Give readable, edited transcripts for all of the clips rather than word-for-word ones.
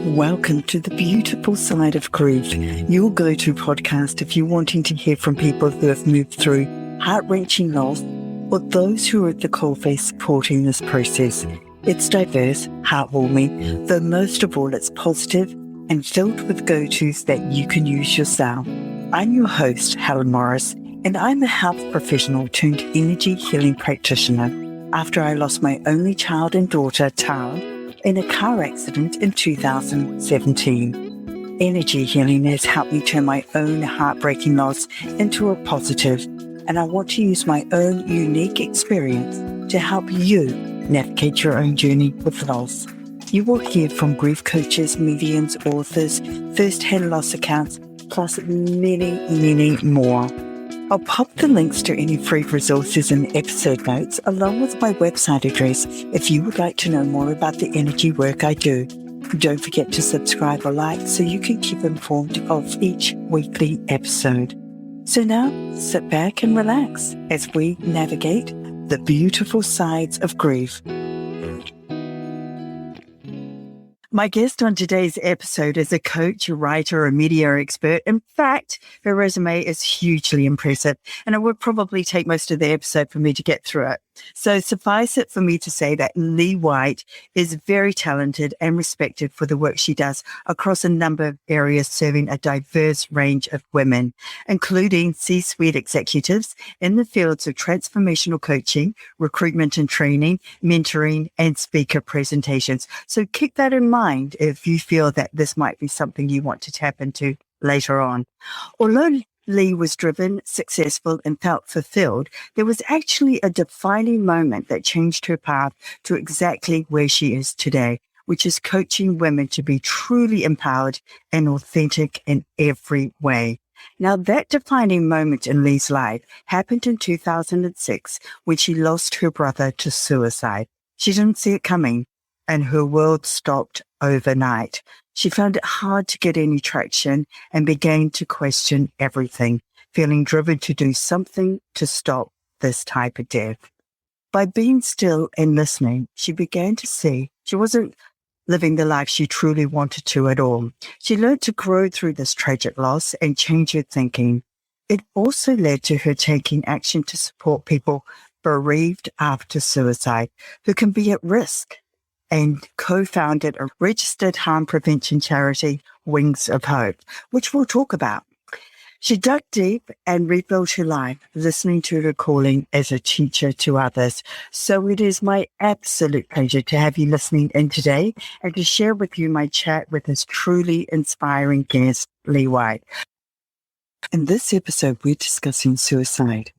Welcome to the beautiful side of grief, your go-to podcast if you're wanting to hear from people who have moved through heart-wrenching loss or those who are at the coalface supporting this process. It's diverse, heartwarming, though most of all it's positive and filled with go-tos that you can use yourself. I'm your host, Helen Morris, and I'm a health professional turned energy healing practitioner after I lost my only child and daughter, Tara, in a car accident in 2017. Energy healing has helped me turn my own heartbreaking loss into a positive, and I want to use my own unique experience to help you navigate your own journey with loss. You will hear from grief coaches, mediums, authors, first-hand loss accounts, plus many more. I'll pop the links to any free resources in the episode notes, along with my website address if you would like to know more about the energy work I do. Don't forget to subscribe or like so you can keep informed of each weekly episode. So now, sit back and relax as we navigate the beautiful sides of grief. My guest on today's episode is a coach, a writer, a media expert. In fact, her resume is hugely impressive, and it would probably take most of the episode for me to get through it. So suffice it for me to say that Leigh White is very talented and respected for the work she does across a number of areas, serving a diverse range of women, including C-suite executives in the fields of transformational coaching, recruitment and training, mentoring, and speaker presentations. So keep that in mind if you feel that this might be something you want to tap into later on. Although Leigh was driven, successful, and felt fulfilled, there was actually a defining moment that changed her path to exactly where she is today, which is coaching women to be truly empowered and authentic in every way. Now, that defining moment in Leigh's life happened in 2006 when she lost her brother to suicide. She didn't see it coming, and her world stopped overnight. She found it hard to get any traction and began to question everything, feeling driven to do something to stop this type of death. By being still and listening, she began to see she wasn't living the life she truly wanted to at all. She learned to grow through this tragic loss and change her thinking. It also led to her taking action to support people bereaved after suicide who can be at risk, and co-founded a registered harm prevention charity, Wings of Hope, which we'll talk about. She dug deep and rebuilt her life, listening to her calling as a teacher to others. So it is my absolute pleasure to have you listening in today and to share with you my chat with this truly inspiring guest, Leigh White. In this episode, we're discussing suicide.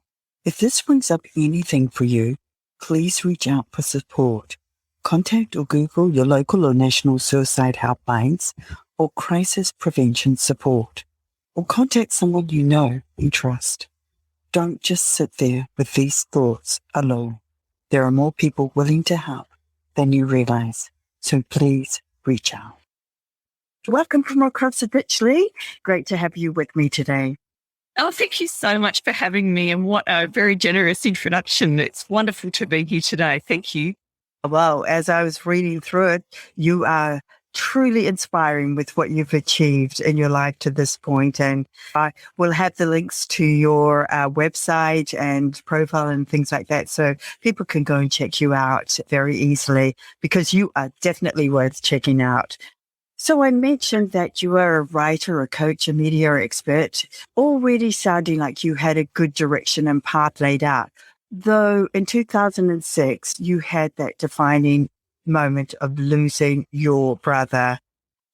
If this brings up anything for you, please reach out for support. Contact or Google your local or national suicide helplines or crisis prevention support, or contact someone you know and trust. Don't just sit there with these thoughts alone. There are more people willing to help than you realize, so please reach out. Welcome from across the ditch, Leigh. Great to have you with me today. Oh, thank you so much for having me, and what a very generous introduction. It's wonderful to be here today. Thank you. Well, as I was reading through it, you are truly inspiring with what you've achieved in your life to this point. And I will have the links to your website and profile and things like that, so people can go and check you out very easily, because you are definitely worth checking out. So I mentioned that you are a writer, a coach, a media expert, already sounding like you had a good direction and path laid out. Though in 2006, you had that defining moment of losing your brother.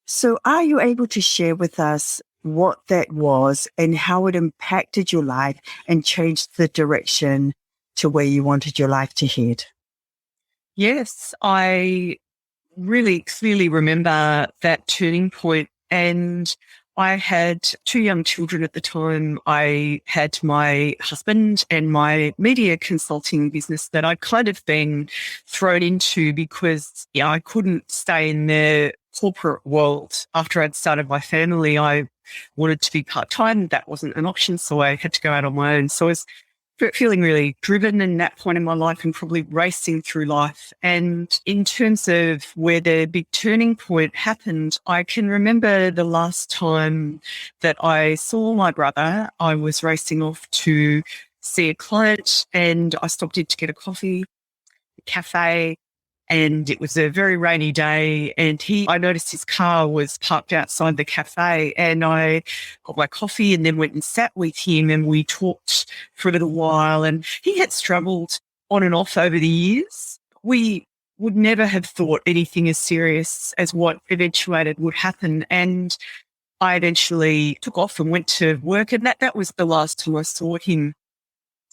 So are you able to share with us what that was and how it impacted your life and changed the direction to where you wanted your life to head? Yes, I really clearly remember that turning point, and I had two young children at the time. I had my husband and my media consulting business that I'd kind of been thrown into because I couldn't stay in the corporate world. After I'd started my family, I wanted to be part-time. That wasn't an option, so I had to go out on my own. So I was feeling really driven in that point in my life and probably racing through life. And in terms of where the big turning point happened, I can remember the last time that I saw my brother. I was racing off to see a client and I stopped in to get a coffee, a cafe. And it was a very rainy day and I noticed his car was parked outside the cafe and I got my coffee and then went and sat with him and we talked for a little while and he had struggled on and off over the years. We would never have thought anything as serious as what eventuated would happen. And I eventually took off and went to work and that was the last time I saw him.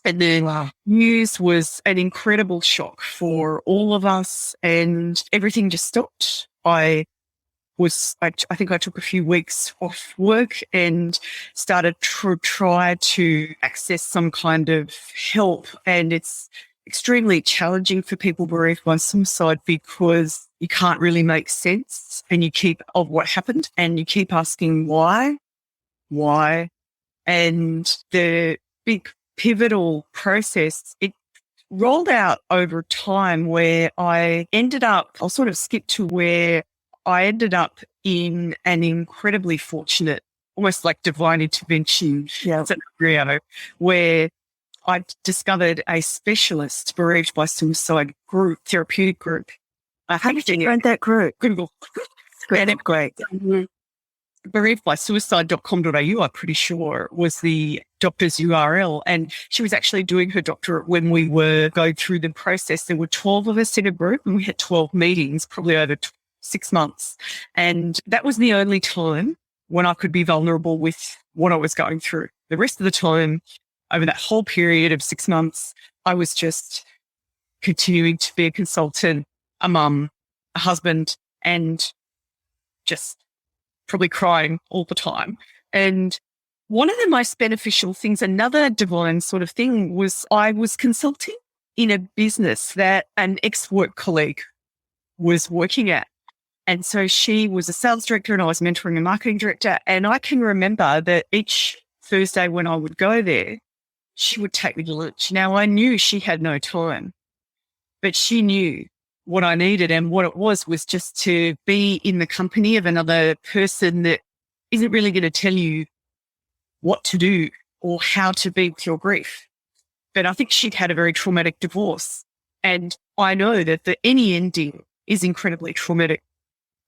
And the news was an incredible shock for all of us and everything just stopped. I think I took a few weeks off work and started to try to access some kind of help. And it's extremely challenging for people bereaved by suicide because you can't really make sense and of what happened and you keep asking why. And the big pivotal process, it rolled out over time where I'll sort of skip to where I ended up in an incredibly fortunate, almost like divine intervention scenario where I discovered a specialist bereaved by suicide therapeutic group. How did you find that group? Google. Great. bereavedbysuicide.com.au, I'm pretty sure, was the doctor's URL. And she was actually doing her doctorate when we were going through the process. There were 12 of us in a group and we had 12 meetings, probably over 6 months. And that was the only time when I could be vulnerable with what I was going through. The rest of the time, over that whole period of 6 months, I was just continuing to be a consultant, a mum, a husband, and just probably crying all the time. And one of the most beneficial things, another divine sort of thing, was I was consulting in a business that an ex-work colleague was working at. And so she was a sales director and I was mentoring a marketing director. And I can remember that each Thursday when I would go there, she would take me to lunch. Now, I knew she had no time, but she knew what I needed, and what it was just to be in the company of another person that isn't really going to tell you what to do or how to be with your grief. But I think she'd had a very traumatic divorce. And I know that any ending is incredibly traumatic.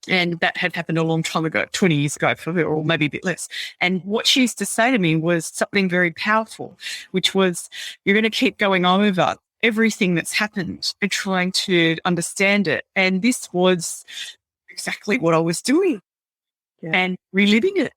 And that had happened a long time ago, 20 years ago for her, or maybe a bit less. And what she used to say to me was something very powerful, which was, you're going to keep going over everything that's happened and trying to understand it. And this was exactly what I was doing and reliving it,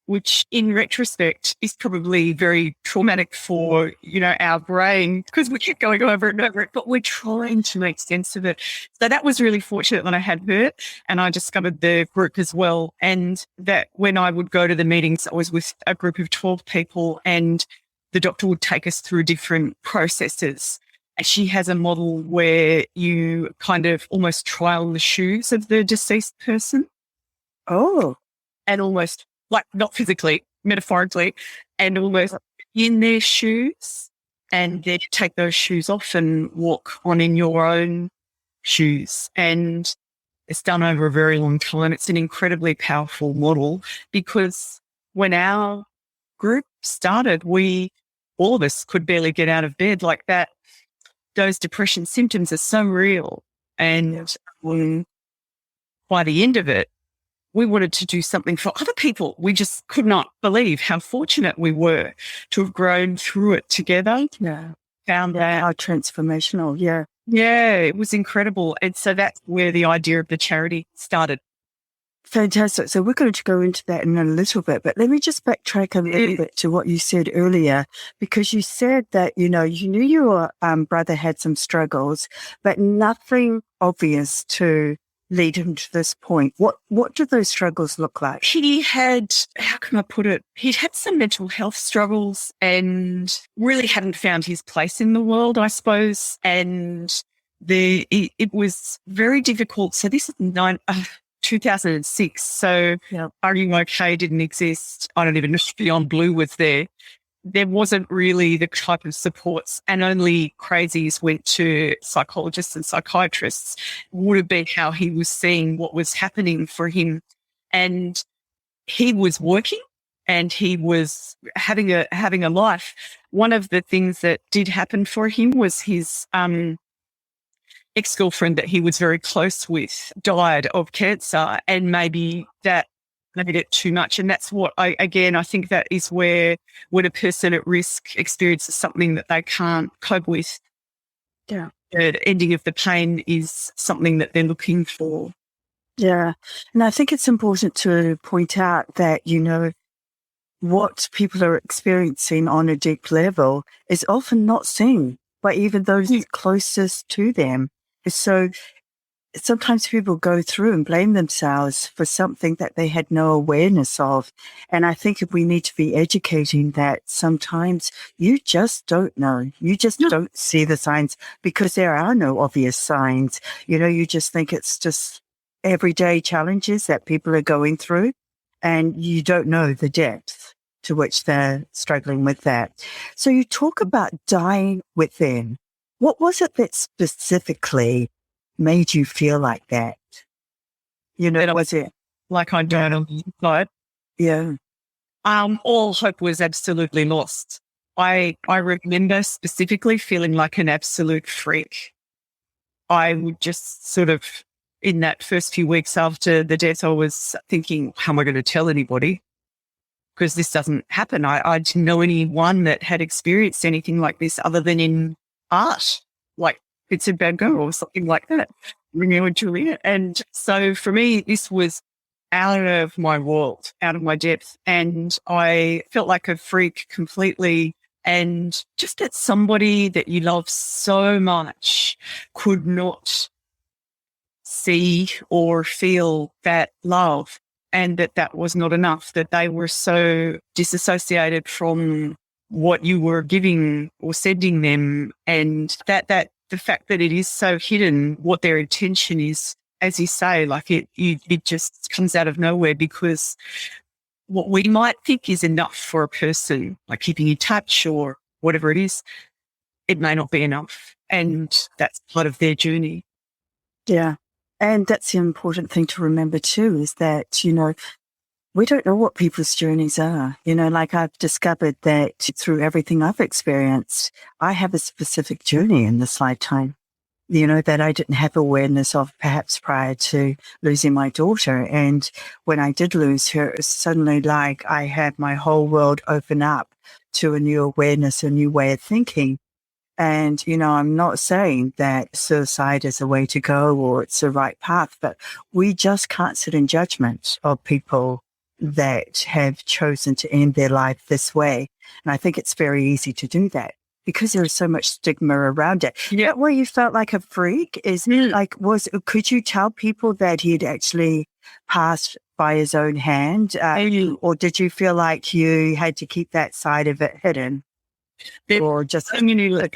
which in retrospect is probably very traumatic for, our brain because we keep going over and over it, but we're trying to make sense of it. So that was really fortunate that I had her and I discovered the group as well. And that when I would go to the meetings, I was with a group of 12 people and the doctor would take us through different processes. And she has a model where you kind of almost try on the shoes of the deceased person. Oh. And almost, like, not physically, metaphorically, and almost in their shoes. And then you take those shoes off and walk on in your own shoes. And it's done over a very long time. It's an incredibly powerful model because when our group started, all of us could barely get out of bed like that. Those depression symptoms are so real. And by the end of it, we wanted to do something for other people. We just could not believe how fortunate we were to have grown through it together. Yeah. Found that. How transformational. Yeah. Yeah, it was incredible. And so that's where the idea of the charity started. Fantastic. So we're going to go into that in a little bit, but let me just backtrack a little bit to what you said earlier, because you said that, you knew your brother had some struggles, but nothing obvious to lead him to this point. What did those struggles look like? He had, how can I put it? He'd had some mental health struggles and really hadn't found his place in the world, I suppose. And it was very difficult. So this is 2006. So Are You OK didn't exist. I don't even know if Beyond Blue was there. there wasn't really the type of supports, and only crazies went to psychologists and psychiatrists, would have been how he was seeing what was happening for him. And he was working and he was having a life. One of the things that did happen for him was his ex-girlfriend that he was very close with died of cancer, and maybe that made it too much. And that's what I think that is where, when a person at risk experiences something that they can't cope with, Yeah. the ending of the pain is something that they're looking for. Yeah. And I think it's important to point out that, you know, what people are experiencing on a deep level is often not seen by even those closest to them. So sometimes people go through and blame themselves for something that they had no awareness of. And I think we need to be educating that sometimes you just don't know. You just don't see the signs because there are no obvious signs. You know, you just think it's just everyday challenges that people are going through, and you don't know the depth to which they're struggling with that. So you talk about dying within. What was it that specifically made you feel like that? You know, was it like I don't on the inside? Yeah. All hope was absolutely lost. I remember specifically feeling like an absolute freak. I would just sort of, in that first few weeks after the death, I was thinking, how am I going to tell anybody? Because this doesn't happen. I didn't know anyone that had experienced anything like this other than in art, like It's a Bad Girl or something like that, Romeo and Juliet. And so for me, this was out of my world, out of my depth. And I felt like a freak completely. And just that somebody that you love so much could not see or feel that love, and that was not enough, that they were so disassociated from what you were giving or sending them, and that the fact that it is so hidden what their intention is, as you say, like it just comes out of nowhere, because what we might think is enough for a person, like keeping in touch or whatever it is, it may not be enough. And that's part of their journey. Yeah. And that's the important thing to remember too, is that, you know, we don't know what people's journeys are. You know, like I've discovered that through everything I've experienced, I have a specific journey in this lifetime, you know, that I didn't have awareness of perhaps prior to losing my daughter. And when I did lose her, it was suddenly like I had my whole world open up to a new awareness, a new way of thinking. And, you know, I'm not saying that suicide is a way to go or it's the right path, but we just can't sit in judgment of people that have chosen to end their life this way. And I think it's very easy to do that because there is so much stigma around it. Yeah. Where you felt like a freak is like, could you tell people that he'd actually passed by his own hand? Or did you feel like you had to keep that side of it hidden? Or just so many layers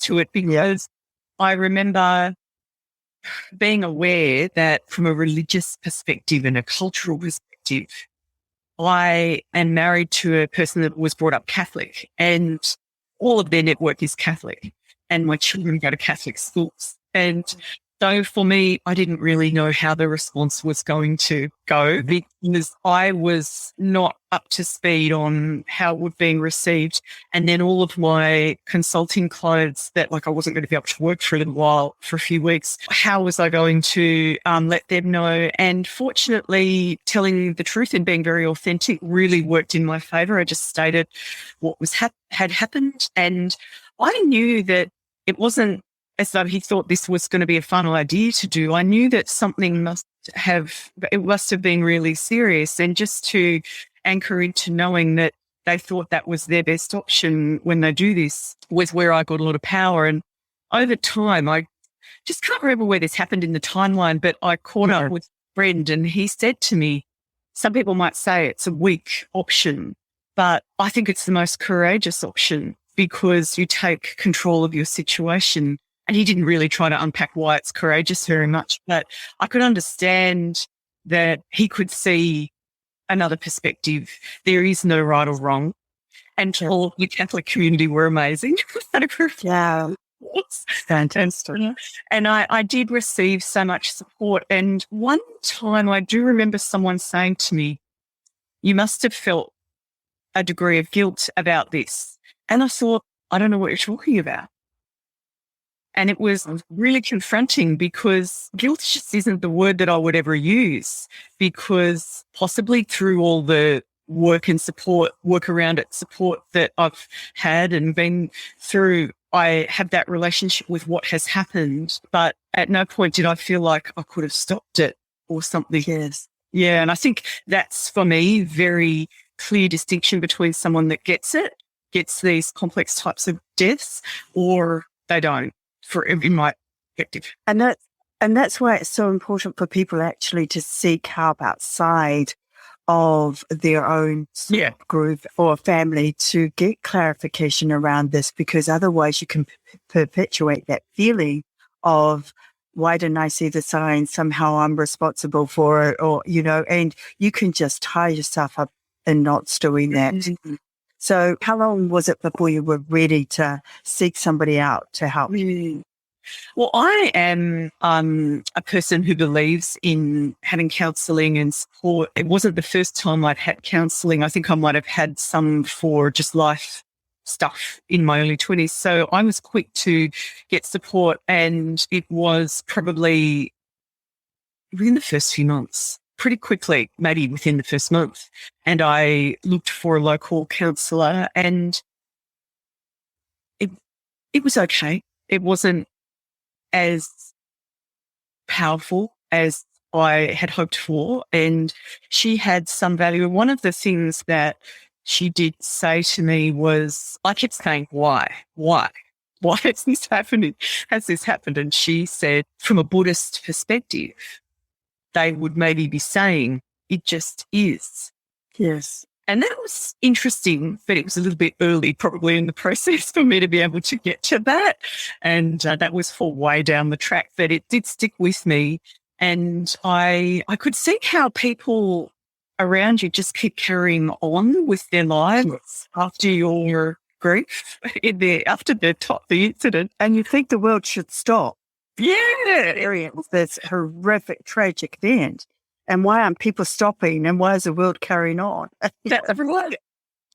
to it, because I remember being aware that from a religious perspective and a cultural perspective, I am married to a person that was brought up Catholic, and all of their network is Catholic, and my children go to Catholic schools. And so for me, I didn't really know how the response was going to go, because I was not up to speed on how it was being received. And then all of my consulting clients that I wasn't going to be able to work for a little while, for a few weeks, how was I going to let them know? And fortunately, telling the truth and being very authentic really worked in my favor. I just stated what was had happened. And I knew that it wasn't as though he thought this was going to be a fun idea to do. I knew that something must have been really serious. And just to anchor into knowing that they thought that was their best option when they do this was where I got a lot of power. And over time, I just can't remember where this happened in the timeline, but I caught up with a friend and he said to me, some people might say it's a weak option, but I think it's the most courageous option because you take control of your situation. And he didn't really try to unpack why it's courageous very much, but I could understand that he could see another perspective. There is no right or wrong. And all the Catholic community were amazing. Yeah. Fantastic. And I did receive so much support. And one time I do remember someone saying to me, you must have felt a degree of guilt about this. And I thought, I don't know what you're talking about. And it was really confronting because guilt just isn't the word that I would ever use, because possibly through all the work and support, work around it, support that I've had and been through, I have that relationship with what has happened. But at no point did I feel like I could have stopped it or something. Yes. Yeah. And I think that's, for me, very clear distinction between someone that gets it, gets these complex types of deaths, or they don't, in my perspective. And that's why it's so important for people actually to seek help outside of their own group or family to get clarification around this, because otherwise you can perpetuate that feeling of, why didn't I see the signs? Somehow I'm responsible for it, or, and you can just tie yourself up in knots doing that. Mm-hmm. So how long was it before you were ready to seek somebody out to help? Mm. Well, I am a person who believes in having counselling and support. It wasn't the first time I'd had counselling. I think I might have had some for just life stuff in my early 20s. So I was quick to get support, and it was probably within the first few months, pretty quickly, maybe within the first month. And I looked for a local counsellor, and it was okay. It wasn't as powerful as I had hoped for, and she had some value. And one of the things that she did say to me was, I kept saying, why has this happened? And she said, from a Buddhist perspective, they would maybe be saying, it just is. Yes. And that was interesting, but it was a little bit early probably in the process for me to be able to get to that. And that was for way down the track, but it did stick with me. And I could see how people around you just keep carrying on with their lives after your grief, after the incident. And you think the world should stop. Yeah. Experience this horrific, tragic event. And why aren't people stopping? And why is the world carrying on? That's right.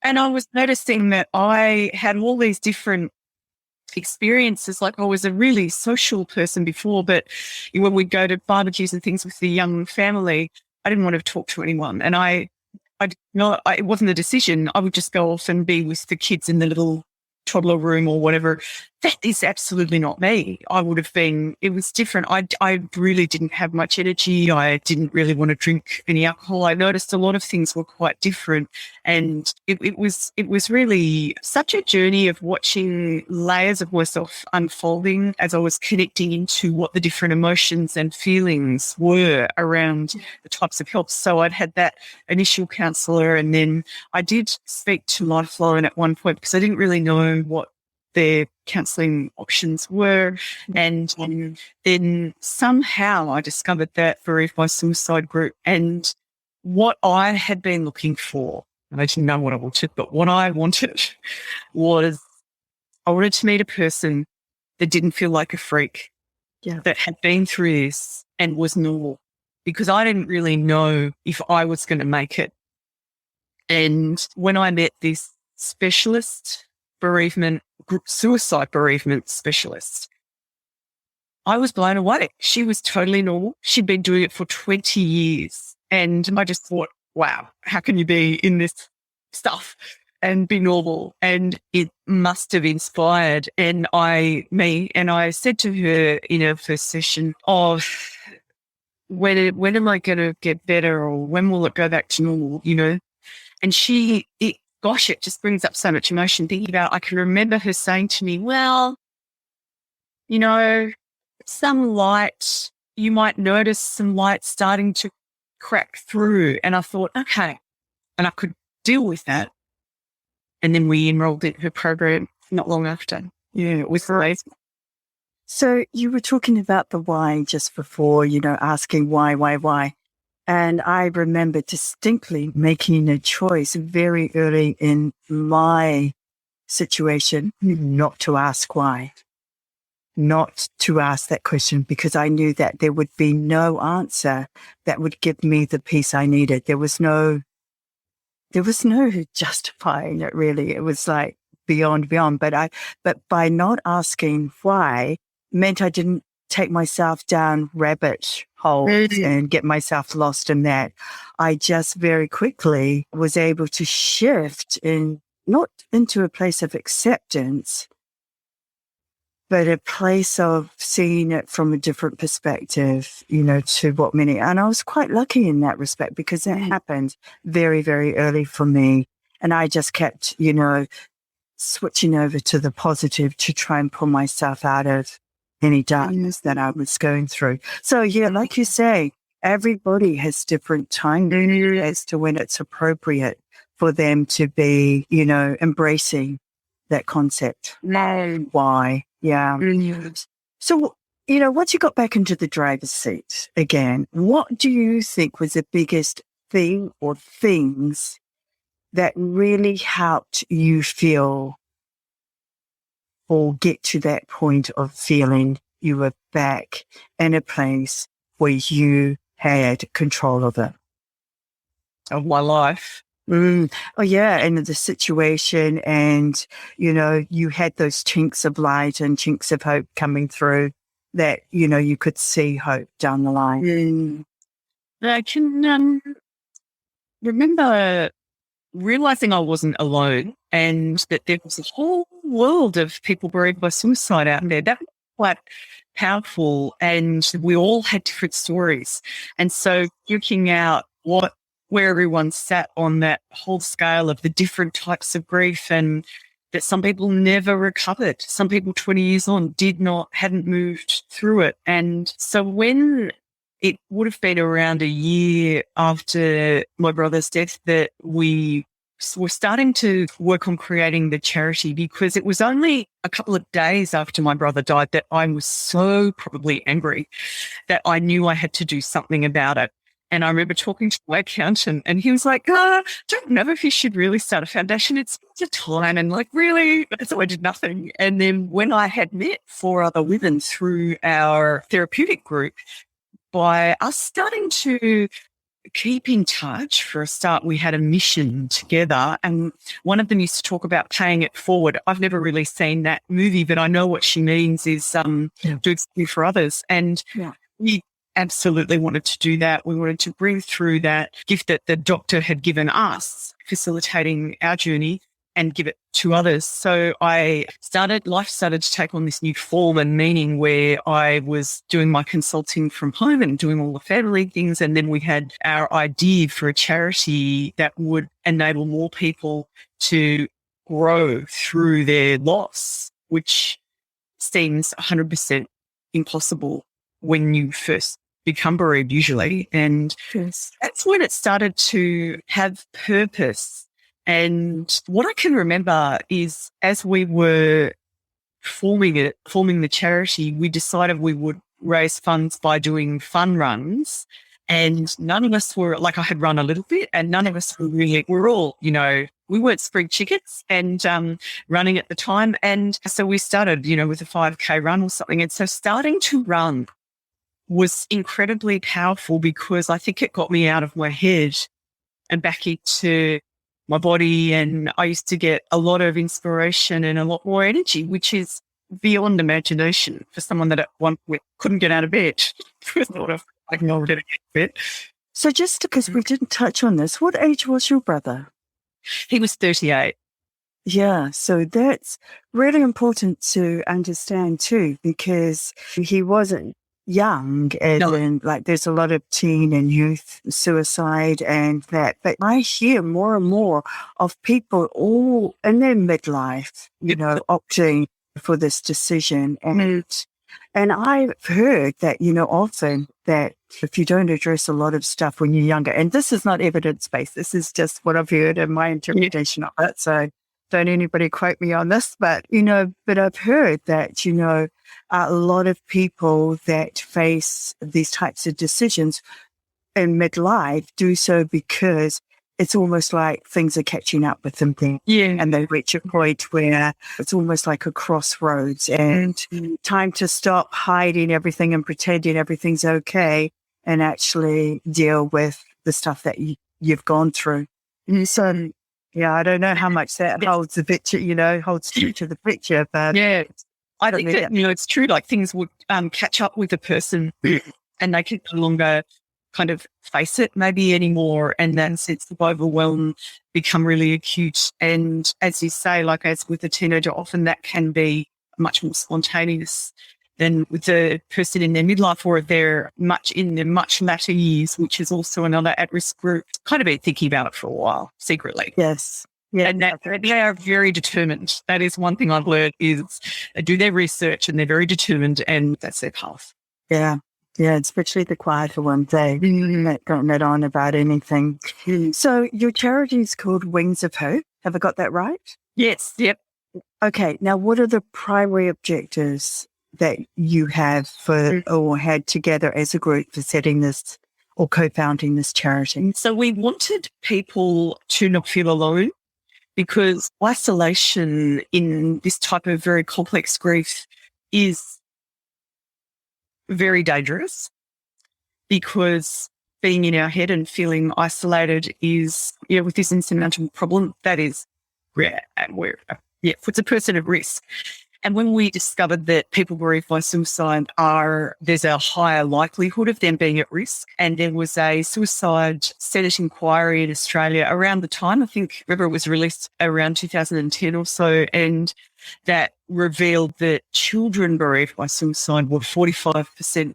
And I was noticing that I had all these different experiences. Like, I was a really social person before, but when we'd go to barbecues and things with the young family, I didn't want to talk to anyone. And it wasn't a decision. I would just go off and be with the kids in the little toddler room or whatever. That is absolutely not me. It was different. I really didn't have much energy. I didn't really want to drink any alcohol. I noticed a lot of things were quite different. And it was really such a journey of watching layers of myself unfolding as I was connecting into what the different emotions and feelings were around the types of help. So I'd had that initial counsellor, and then I did speak to Lifeline at one point because I didn't really know what their counselling options were. And then somehow I discovered that Bereaved by Suicide group, and what I had been looking for, and I didn't know what I wanted, but what I wanted was, I wanted to meet a person that didn't feel like a freak, that had been through this and was normal, because I didn't really know if I was going to make it. And when I met this specialist, suicide bereavement specialist, I was blown away. She was totally normal. She'd been doing it for 20 years. And I just thought, wow, how can you be in this stuff and be normal? And it must have inspired. And I said to her in our first session, when am I going to get better, or when will it go back to normal, And it just brings up so much emotion thinking about, I can remember her saying to me, well, some light, you might notice some light starting to crack through. And I thought, okay. And I could deal with that. And then we enrolled in her program not long after. Yeah, it was great. So you were talking about the why just before, asking why. And I remember distinctly making a choice very early in my situation not to ask why, not to ask that question, because I knew that there would be no answer that would give me the peace I needed. There was no justifying it, really. It was like beyond. But by not asking why meant I didn't take myself down rabbit holes and get myself lost in that. I just very quickly was able to shift not into a place of acceptance, but a place of seeing it from a different perspective, to what many, and I was quite lucky in that respect because that happened very, very early for me. And I just kept, switching over to the positive to try and pull myself out of any darkness that I was going through. So yeah, like you say, everybody has different timing as to when it's appropriate for them to be, embracing that concept. Why? Yeah. So, once you got back into the driver's seat again, what do you think was the biggest thing or things that really helped you feel or get to that point of feeling you were back in a place where you had control of it? Of my life. Oh, yeah. And the situation, and, you had those chinks of light and chinks of hope coming through that, you could see hope down the line. I can remember realizing I wasn't alone and that there was a whole world of people bereaved by suicide out there. That was quite powerful, and we all had different stories. And so looking out where everyone sat on that whole scale of the different types of grief, and that some people never recovered. Some people 20 years on hadn't moved through it. And so when it would have been around a year after my brother's death that we were starting to work on creating the charity, because it was only a couple of days after my brother died that I was so probably angry that I knew I had to do something about it. And I remember talking to my accountant, and he was like, don't know if you should really start a foundation. It's a time. And really? So I did nothing. And then when I had met 4 other women through our therapeutic group, by us starting to keep in touch for a start, we had a mission together. And one of them used to talk about paying it forward. I've never really seen that movie, but I know what she means is do something for others. And we absolutely wanted to do that. We wanted to bring through that gift that the doctor had given us, facilitating our journey, and give it to others. So life started to take on this new form and meaning, where I was doing my consulting from home and doing all the family things. And then we had our idea for a charity that would enable more people to grow through their loss, which seems 100% impossible when you first become bereaved usually. And that's when it started to have purpose. And what I can remember is, as we were forming the charity, we decided we would raise funds by doing fun runs. And none of us were, I had run a little bit, and none of us we're all, we weren't spring chickens and running at the time. And so we started, with a 5K run or something. And so starting to run was incredibly powerful, because I think it got me out of my head and back into my body. And I used to get a lot of inspiration and a lot more energy, which is beyond imagination for someone that at one point couldn't get out of bed. I can already get out of bed. So just because we didn't touch on this, what age was your brother? He was 38. Yeah, so that's really important to understand too, because he wasn't young, as in there's a lot of teen and youth suicide and that. But I hear more and more of people all in their midlife, opting for this decision. And I've heard that, often that if you don't address a lot of stuff when you're younger, and this is not evidence-based, this is just what I've heard and my interpretation of it. So don't anybody quote me on this, but, but I've heard that, a lot of people that face these types of decisions in midlife do so because it's almost like things are catching up with them then. Yeah. And they reach a point where it's almost like a crossroads and time to stop hiding everything and pretending everything's okay and actually deal with the stuff that you've gone through. So, yeah, I don't know how much that holds the picture, holds true to the picture, but yeah, I think that, it's true. Like things would catch up with a person and they can no longer kind of face it maybe anymore. And that sense of overwhelm become really acute. And as you say, like as with a teenager, often that can be much more spontaneous than with the person in their midlife or they're in their much latter years, which is also another at-risk group. Kind of been thinking about it for a while secretly. yes. Yeah. And that they are very determined. That is one thing I've learned is they do their research and they're very determined and that's their path. Yeah. Yeah, especially the quieter ones, that don't let on about anything. So your charity is called Wings of Hope. Have I got that right? Yes. Yep. Okay. Now, what are the primary objectives that you have for or had together as a group for setting this or co-founding this charity? So we wanted people to not feel alone because isolation in this type of very complex grief is very dangerous because being in our head and feeling isolated is, with this insurmountable problem, that is rare and puts a person at risk. And when we discovered that people bereaved by suicide there's a higher likelihood of them being at risk. And there was a suicide Senate inquiry in Australia around the time, I think, remember it was released around 2010 or so, and that revealed that children bereaved by suicide were 45%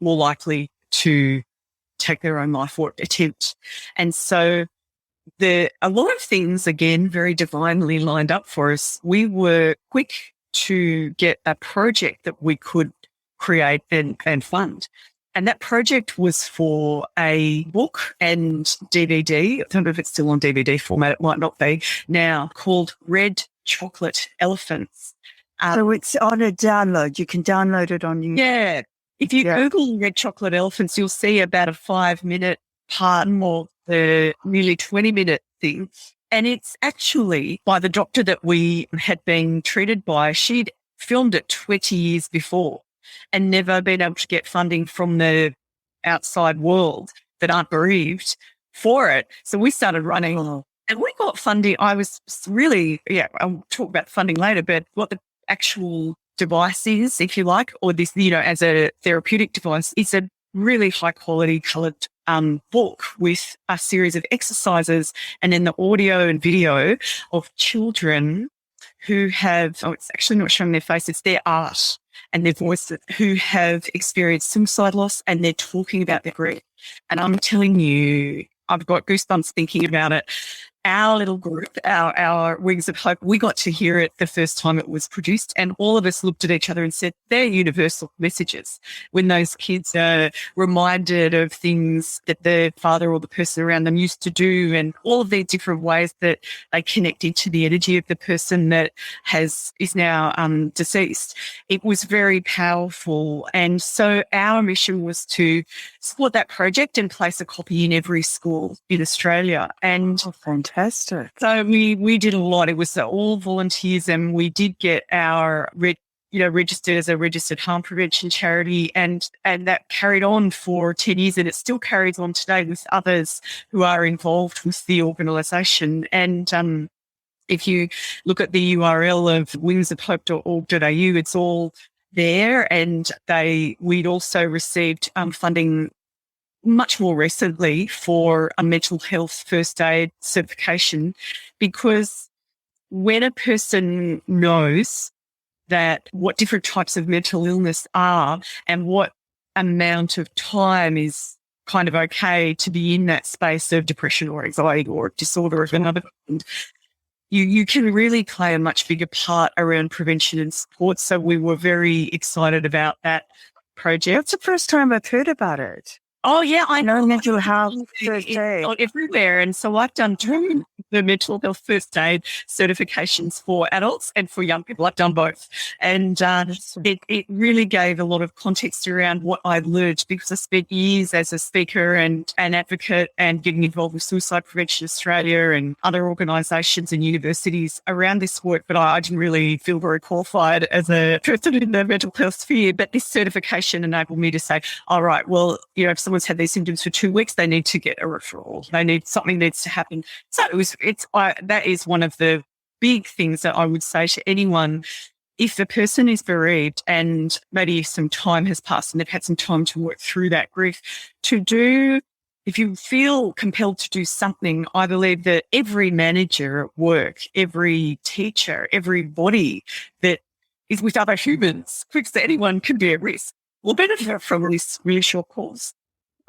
more likely to take their own life or attempt. And so a lot of things, again, very divinely lined up for us. We were quick to get a project that we could create and fund. And that project was for a book and DVD. I don't know if it's still on DVD format. It might not be now, called Red Chocolate Elephants. So it's on a download. You can download it on YouTube. Yeah. If you Google Red Chocolate Elephants, you'll see about a 5-minute part or the nearly 20-minute thing. And it's actually by the doctor that we had been treated by. She'd filmed it 20 years before and never been able to get funding from the outside world that aren't bereaved for it. So we started running and we got funding. I was really, I'll talk about funding later, but what the actual device is, if you like, or this, as a therapeutic device, it's a really high quality coloured book with a series of exercises and then the audio and video of children who have, it's actually not showing their face, it's their art and their voices, who have experienced suicide loss and they're talking about their grief. And I'm telling you, I've got goosebumps thinking about it. Our little group, our Wings of Hope, we got to hear it the first time it was produced and all of us looked at each other and said, they're universal messages. When those kids are reminded of things that the father or the person around them used to do and all of the different ways that they connect into the energy of the person that is now deceased, it was very powerful. And so our mission was to support that project and place a copy in every school in Australia. And fantastic. So we did a lot. It was all volunteers and we did get our registered as a registered harm prevention charity and that carried on for 10 years and it still carries on today with others who are involved with the organisation. And if you look at the URL of wingsofhope.org.au, it's all there. And we'd also received funding much more recently for a mental health first aid certification, because when a person knows that what different types of mental illness are and what amount of time is kind of okay to be in that space of depression or anxiety or disorder of another kind, you can really play a much bigger part around prevention and support. So we were very excited about that project. It's the first time I've heard about it. Oh, yeah, I know. Mental health first aid. Everywhere. And so I've done two the mental health first aid certifications for adults and for young people. I've done both. And it really gave a lot of context around what I learned, because I spent years as a speaker and an advocate and getting involved with Suicide Prevention Australia and other organisations and universities around this work. But I didn't really feel very qualified as a person in the mental health sphere. But this certification enabled me to say, all right, well, if someone's had these symptoms for 2 weeks, they need to get a referral. Something needs to happen. So that is one of the big things that I would say to anyone. If the person is bereaved and maybe some time has passed and they've had some time to work through that grief, if you feel compelled to do something, I believe that every manager at work, every teacher, everybody that is with other humans, because anyone can be at risk, will benefit from this really short course.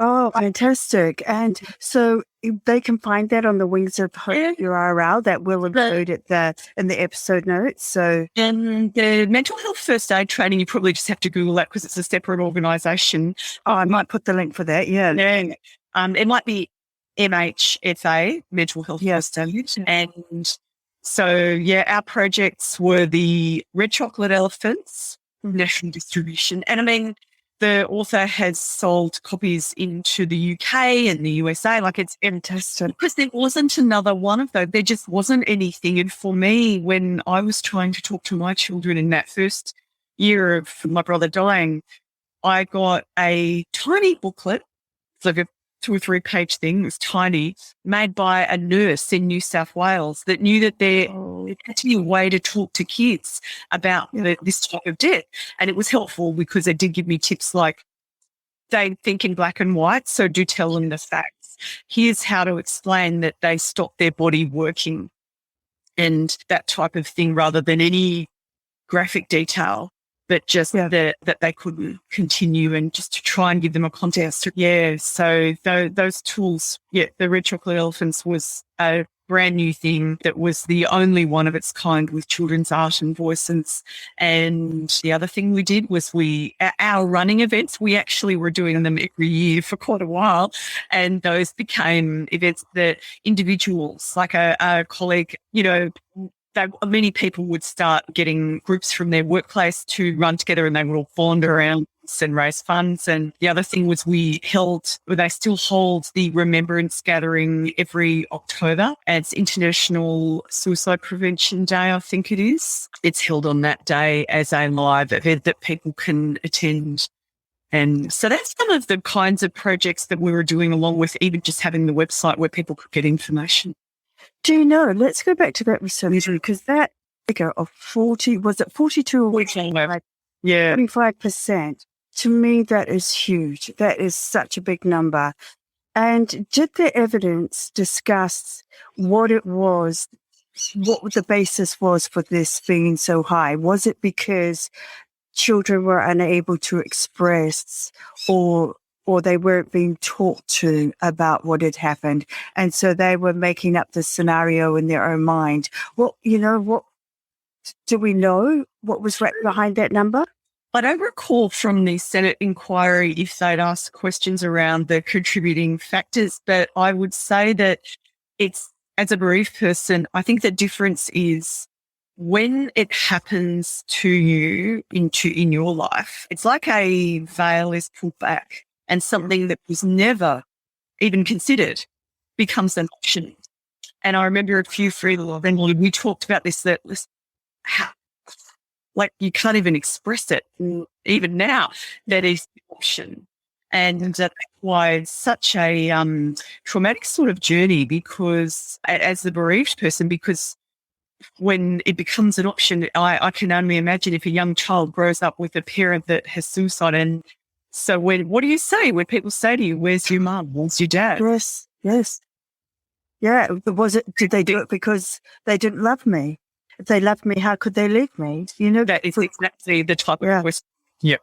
Oh, fantastic. And so they can find that on the Wings of Hope URL that we'll include in the episode notes. So, and the mental health first aid training, you probably just have to Google that because it's a separate organisation. Oh, I might put the link for that. Yeah. It might be MHFA, Mental Health First Aid. And so, our projects were the Red Chocolate Elephants, national distribution. And I mean, the author has sold copies into the UK and the USA. Like, it's fantastic. Because there wasn't another one of those. There just wasn't anything. And for me, when I was trying to talk to my children in that first year of my brother dying, I got a tiny booklet. It's like a 2 or 3 page thing. It was tiny, made by a nurse in New South Wales that knew that there had to be a way to talk to kids about this type of death. And it was helpful because it did give me tips like, they think in black and white, so do tell them the facts. Here's how to explain that they stopped their body working and that type of thing, rather than any graphic detail. But just that they couldn't continue, and just to try and give them a context. Yeah, so those tools, the Red Chocolate Elephants was a brand new thing that was the only one of its kind with children's art and voices. And the other thing we did was our running events, we actually were doing them every year for quite a while. And those became events that individuals, like a colleague, many people would start getting groups from their workplace to run together, and they would all bond around and raise funds. And the other thing was they still hold the Remembrance Gathering every October. And it's International Suicide Prevention Day, I think it is. It's held on that day as a live event that people can attend. And so that's some of the kinds of projects that we were doing, along with even just having the website where people could get information. Do you know, let's go back to that research, because that figure of 40, was it 42 or 25%? To me, that is huge. That is such a big number. And did the evidence discuss what the basis was for this being so high? Was it because children were unable to express, or they weren't being taught to about what had happened, and so they were making up the scenario in their own mind? What do we know what was right behind that number? I don't recall from the Senate inquiry if they'd asked questions around the contributing factors, but I would say that as a bereaved person, I think the difference is when it happens to you in your life, it's like a veil is pulled back, and something that was never even considered becomes an option. And I remember a few we talked about this, you can't even express it even now. That is the option. And that's why it's such a traumatic sort of journey, because as the bereaved person, because when it becomes an option, I can only imagine if a young child grows up with a parent that has suicide. And so what do you say when people say to you, where's your mum? Where's your dad? Yes. Yeah. Did they do it because they didn't love me? If they loved me, how could they leave me? That is exactly the type of question. Yeah.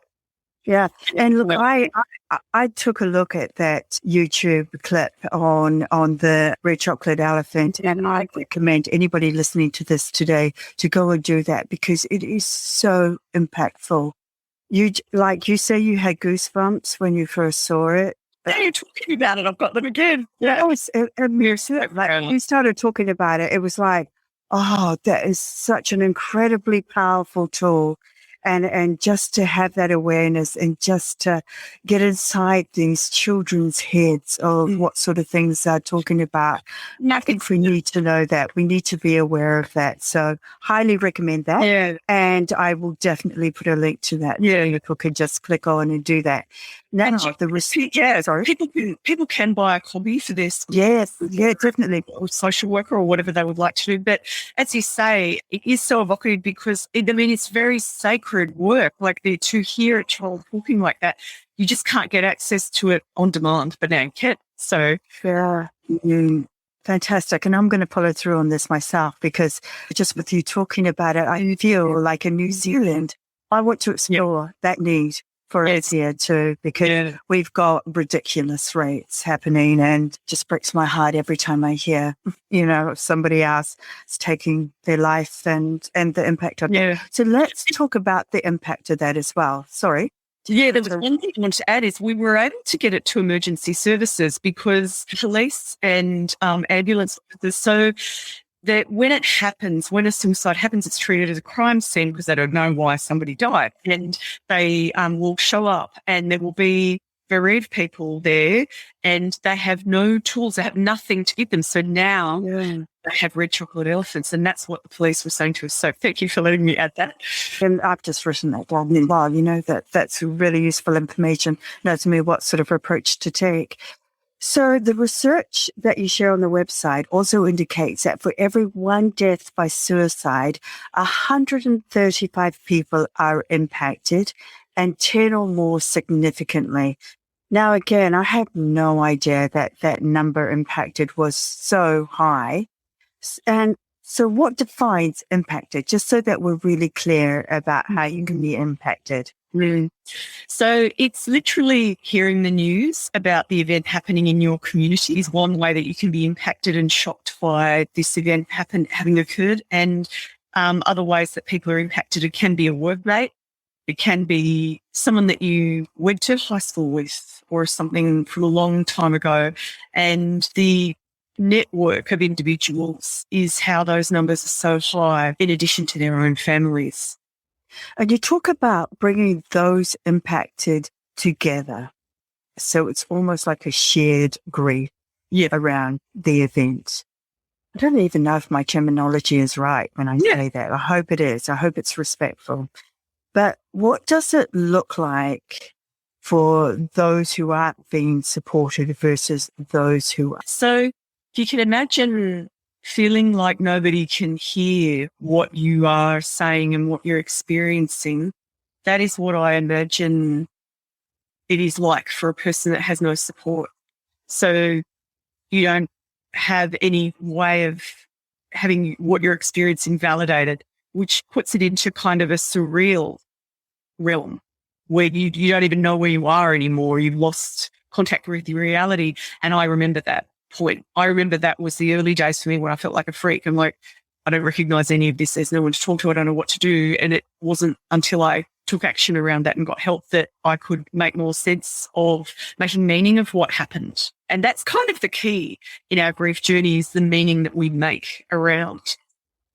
Yeah. And look, I took a look at that YouTube clip on the Red Chocolate Elephant, and I recommend anybody listening to this today to go and do that, because it is so impactful. You say you had goosebumps when you first saw it. Now you're talking about it, I've got them again. Yeah, it was immersive. Like we started talking about it, it was like, oh, that is such an incredibly powerful tool. And just to have that awareness and just to get inside these children's heads of what sort of things they're talking about. I think we need to know that. We need to be aware of that. So highly recommend that. Yeah. And I will definitely put a link to that. Yeah. People can just click on and do that. Now, the receipt. Yeah, Sorry. People can buy a copy for this. Yes, yeah, definitely. Or social worker or whatever they would like to do. But as you say, it is so evocative because, it's very sacred work. Like to hear a child talking like that, you just can't get access to it on demand, but now you can. So, yeah. Fantastic. And I'm going to follow through on this myself because just with you talking about it, I feel like in New Zealand, I want to explore that need for us here too, because we've got ridiculous rates happening and just breaks my heart every time I hear, somebody else is taking their life and the impact of it. So let's talk about the impact of that as well. Sorry. Yeah, there was one thing I wanted to add is we were able to get it to emergency services because police and ambulance officers, so that when it happens, when a suicide happens, it's treated as a crime scene because they don't know why somebody died. And they will show up and there will be bereaved people there and they have no tools. They have nothing to give them. So now they have red chocolate elephants. And that's what the police were saying to us. So thank you for letting me add that. And I've just written that down. Wow, that's really useful information. To me what sort of approach to take. So the research that you share on the website also indicates that for every one death by suicide, 135 people are impacted and 10 or more significantly. Now, again, I had no idea that number impacted was so high. And so what defines impacted, just so that we're really clear about how you can be impacted? So it's literally hearing the news about the event happening in your community is one way that you can be impacted and shocked by this event having occurred. And other ways that people are impacted, it can be a workmate. It can be someone that you went to high school with or something from a long time ago. And the network of individuals is how those numbers are so high in addition to their own families. And you talk about bringing those impacted together. So it's almost like a shared grief around the event. I don't even know if my terminology is right when I say that. I hope it is. I hope it's respectful. But what does it look like for those who aren't being supported versus those who are? So you can imagine feeling like nobody can hear what you are saying and what you're experiencing. That is what I imagine it is like for a person that has no support. So you don't have any way of having what you're experiencing validated, which puts it into kind of a surreal realm where you don't even know where you are anymore. You've lost contact with your reality. And I remember that point. I remember that was the early days for me when I felt like a freak. I'm like, I don't recognize any of this. There's no one to talk to. I don't know what to do. And it wasn't until I took action around that and got help that I could make more sense of making meaning of what happened. And that's kind of the key in our grief journey, is the meaning that we make around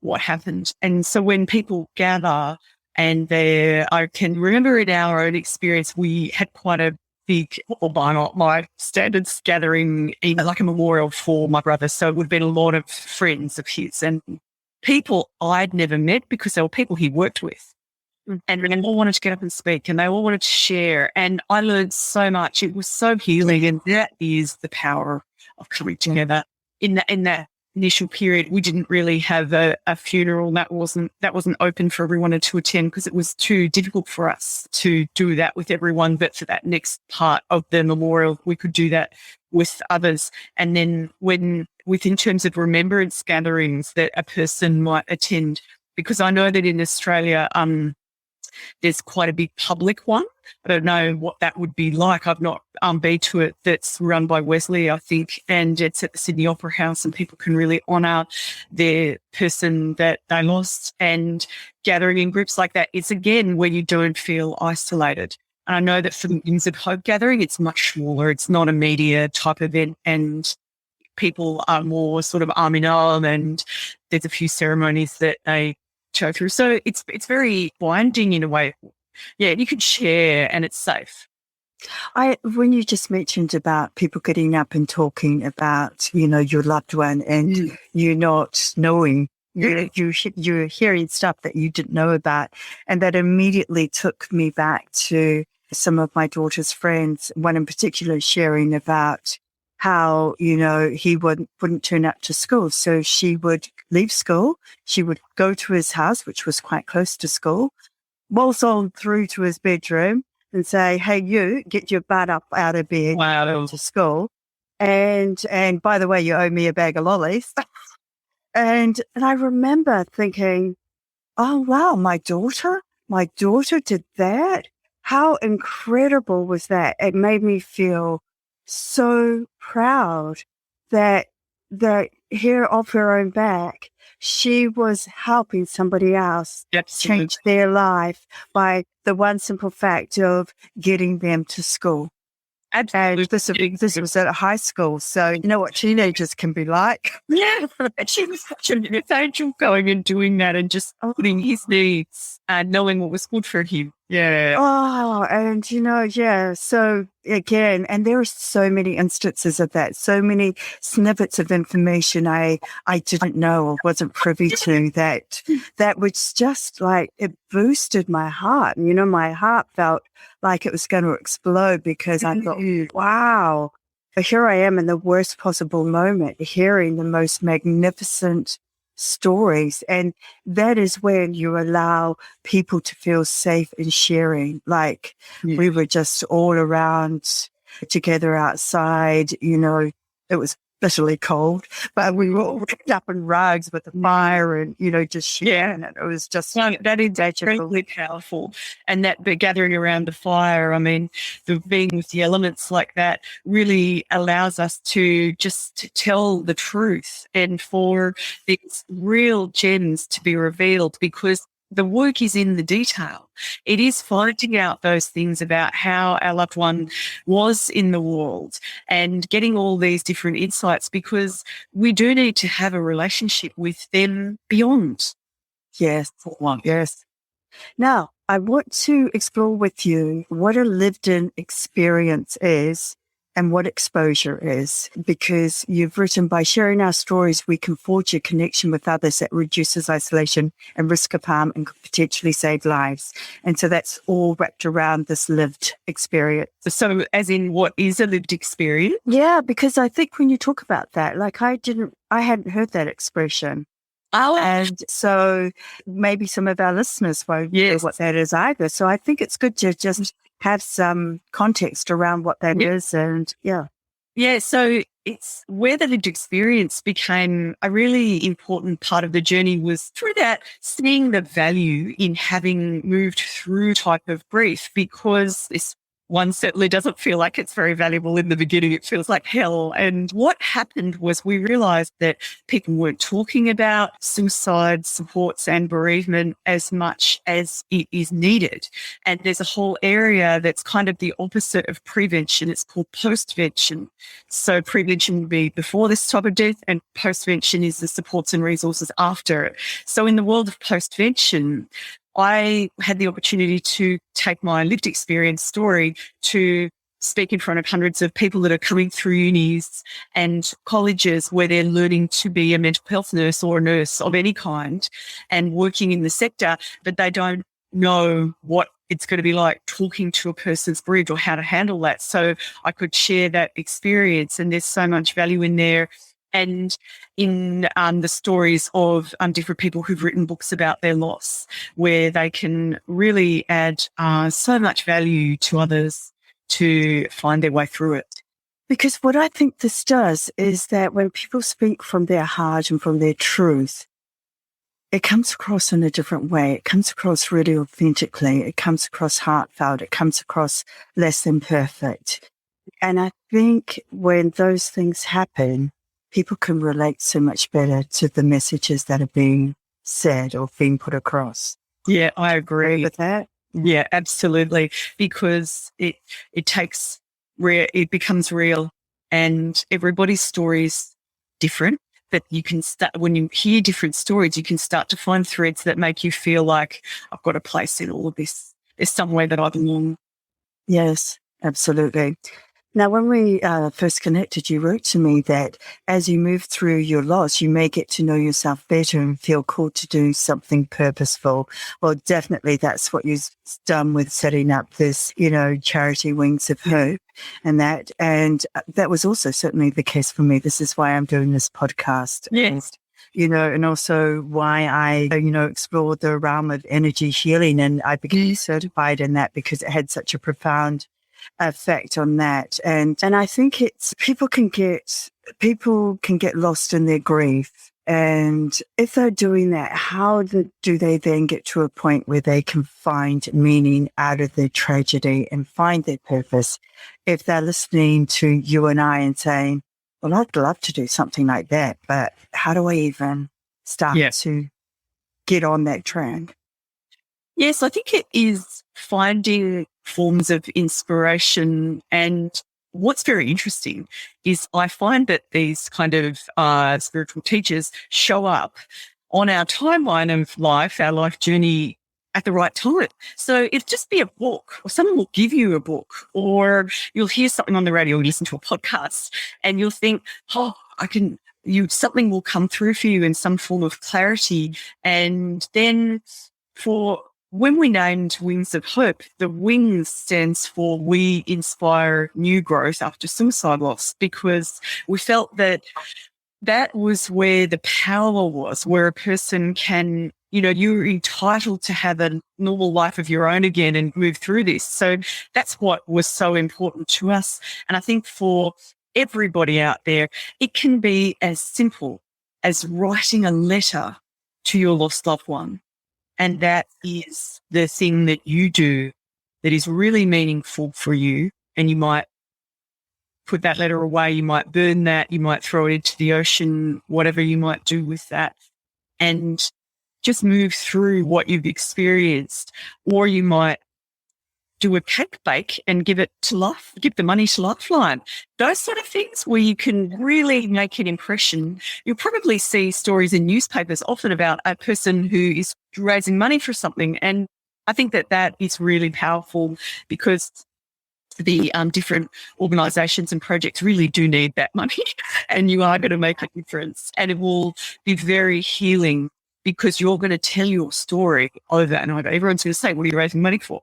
what happened. And so when people gather and I can remember in our own experience, we had quite a big, or by not my standards, gathering, like a memorial for my brother. So it would have been a lot of friends of his and people I'd never met because they were people he worked with. And they all wanted to get up and speak and they all wanted to share. And I learned so much. It was so healing. And that is the power of coming together. In that initial period, we didn't really have a funeral. That wasn't open for everyone to attend because it was too difficult for us to do that with everyone. But for that next part of the memorial, we could do that with others. And then in terms of remembrance gatherings that a person might attend, because I know that in Australia, there's quite a big public one. I don't know what that would be like. I've not been to it. That's run by Wesley, I think, and it's at the Sydney Opera House, and people can really honour their person that they lost. And gathering in groups like that, it's again where you don't feel isolated. And I know that for the Wings of Hope gathering, it's much smaller. It's not a media type event, and people are more sort of arm in arm, and there's a few ceremonies that they go through. So it's very binding in a way. Yeah, you can share and it's safe. When you just mentioned about people getting up and talking about, your loved one, and you not knowing, you're hearing stuff that you didn't know about. And that immediately took me back to some of my daughter's friends, one in particular sharing about how, he wouldn't turn up to school. So she would leave school. She would go to his house, which was quite close to school, waltz on through to his bedroom and say, "Hey, you get your butt up out of bed to school. And by the way, you owe me a bag of lollies." and I remember thinking, "Oh, wow, my daughter did that. How incredible was that?" It made me feel so proud that here off her own back, she was helping somebody else change their life by the one simple fact of getting them to school. Absolutely. And this was at a high school, so you know what teenagers can be like. Yeah, she was such an angel going and doing that and just putting his needs and knowing what was good for him. Yeah. Oh, and yeah. So again, and there are so many instances of that, so many snippets of information I didn't know or wasn't privy to that was just like, it boosted my heart. My heart felt like it was going to explode because I thought, wow, but here I am in the worst possible moment, hearing the most magnificent stories. And that is when you allow people to feel safe in sharing. Like we were just all around together outside, it was bitterly cold, but we were all wrapped up in rugs with the fire and, just sharing it. It was just that is incredibly powerful. And that gathering around the fire, I mean, the being with the elements like that really allows us to just tell the truth and for these real gems to be revealed, because the work is in the detail. It is finding out those things about how our loved one was in the world and getting all these different insights, because we do need to have a relationship with them beyond. Yes. Yes. Now, I want to explore with you what a lived-in experience is and what exposure is, because you've written, by sharing our stories, we can forge a connection with others that reduces isolation and risk of harm and could potentially save lives. And so that's all wrapped around this lived experience. So as in, what is a lived experience? Yeah, because I think when you talk about that, like I hadn't heard that expression. And so maybe some of our listeners won't know what that is either. So I think it's good to just have some context around what that is. And Yeah, so it's where the lived experience became a really important part of the journey, was through that, seeing the value in having moved through type of grief, because this one certainly doesn't feel like it's very valuable in the beginning. It feels like hell. And what happened was we realized that people weren't talking about suicide supports and bereavement as much as it is needed. And there's a whole area that's kind of the opposite of prevention. It's called postvention. So prevention would be before this type of death, and postvention is the supports and resources after it. So in the world of postvention, I had the opportunity to take my lived experience story to speak in front of hundreds of people that are coming through unis and colleges where they're learning to be a mental health nurse or a nurse of any kind and working in the sector, but they don't know what it's going to be like talking to a person's bereaved or how to handle that. So I could share that experience, and there's so much value in there. And in the stories of different people who've written books about their loss, where they can really add so much value to others to find their way through it. Because what I think this does is that when people speak from their heart and from their truth, it comes across in a different way. It comes across really authentically. It comes across heartfelt. It comes across less than perfect. And I think when those things happen, people can relate so much better to the messages that are being said or being put across. Yeah, I agree with that. Yeah, absolutely. Because it becomes real, and everybody's story is different. But you can start, when you hear different stories, you can start to find threads that make you feel like I've got a place in all of this. There's somewhere that I belong. Yes, absolutely. Now, when we first connected, you wrote to me that as you move through your loss, you may get to know yourself better and feel called to do something purposeful. Well, definitely that's what you've done with setting up this, charity Wings of Hope and that. And that was also certainly the case for me. This is why I'm doing this podcast. Yes. And also why I, explored the realm of energy healing, and I became certified in that because it had such a profound effect on that. And I think people can get lost in their grief. And if they're doing that, how do they then get to a point where they can find meaning out of their tragedy and find their purpose? If they're listening to you and I and saying, well, I'd love to do something like that, but how do I even start to get on that track? Yes, I think it is finding forms of inspiration. And what's very interesting is I find that these kind of spiritual teachers show up on our timeline of life, our life journey, at the right time. So it'll just be a book, or someone will give you a book, or you'll hear something on the radio, or listen to a podcast, and you'll think, something will come through for you in some form of clarity. And then when we named Wings of Hope, the wings stands for we inspire new growth after suicide loss, because we felt that was where the power was, where a person can, you're entitled to have a normal life of your own again and move through this. So that's what was so important to us. And I think for everybody out there, it can be as simple as writing a letter to your lost loved one. And that is the thing that you do that is really meaningful for you. And you might put that letter away, you might burn that, you might throw it into the ocean, whatever you might do with that, and just move through what you've experienced. Or you might do a cake bake and give the money to Lifeline. Those sort of things where you can really make an impression. You'll probably see stories in newspapers often about a person who is raising money for something. And I think that is really powerful, because the different organisations and projects really do need that money, and you are going to make a difference. And it will be very healing, because you're going to tell your story over and over. Everyone's going to say, what are you raising money for?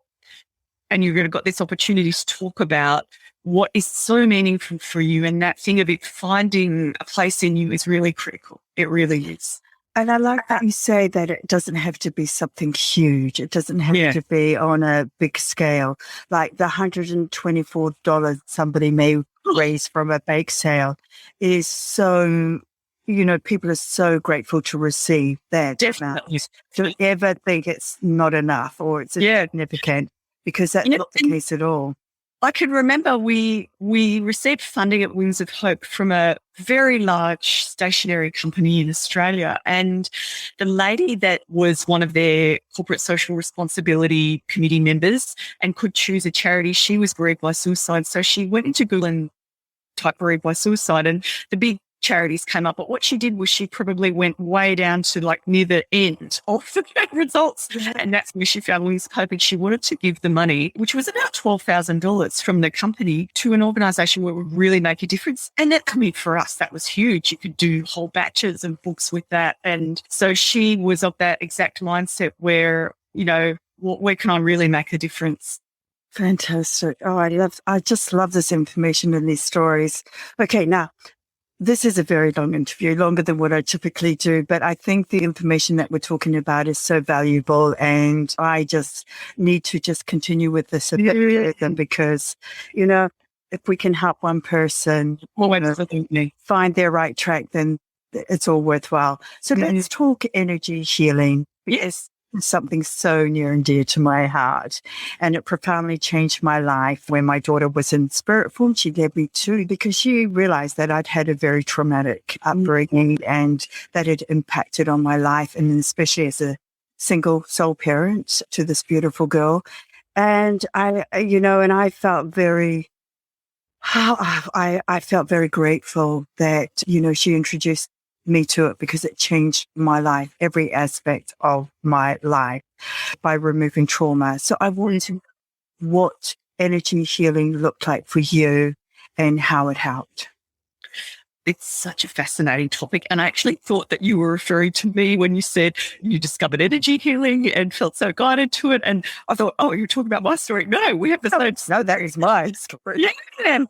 And you're going to got this opportunity to talk about what is so meaningful for you. And that thing of it finding a place in you is really critical. It really is. And I like that you say that it doesn't have to be something huge. It doesn't have to be on a big scale. Like the $124 somebody may raise from a bake sale is so, people are so grateful to receive that. Definitely. Don't ever think it's not enough or it's insignificant, because that's not the case at all. I can remember we received funding at Wings of Hope from a very large stationery company in Australia. And the lady that was one of their corporate social responsibility committee members and could choose a charity, she was bereaved by suicide. So she went into Google and typed bereaved by suicide, and the big charities came up. But what she did was she probably went way down to like near the end of the results. And that's where she found Wings of Hope. And she wanted to give the money, which was about $12,000 from the company, to an organisation where it would really make a difference. And that, for us, that was huge. You could do whole batches of books with that. And so she was of that exact mindset where, where can I really make a difference? Fantastic. Oh, I just love this information and these stories. Okay, now, this is a very long interview, longer than what I typically do, but I think the information that we're talking about is so valuable, and I just need to just continue with this a bit further, because, if we can help one person find their right track, then it's all worthwhile. So let's talk energy healing. Yes. Something so near and dear to my heart, and it profoundly changed my life when my daughter was in spirit form. She led me to, because she realized that I'd had a very traumatic upbringing and that it impacted on my life, and especially as a single sole parent to this beautiful girl. And I felt very, I felt very grateful that, she introduced me to it because it changed my life, every aspect of my life by removing trauma. So I wanted to know what energy healing looked like for you and how it helped. It's such a fascinating topic. And I actually thought that you were referring to me when you said you discovered energy healing and felt so guided to it. And I thought, oh, you're talking about my story. No, we have the same. No, that is my story. Yeah,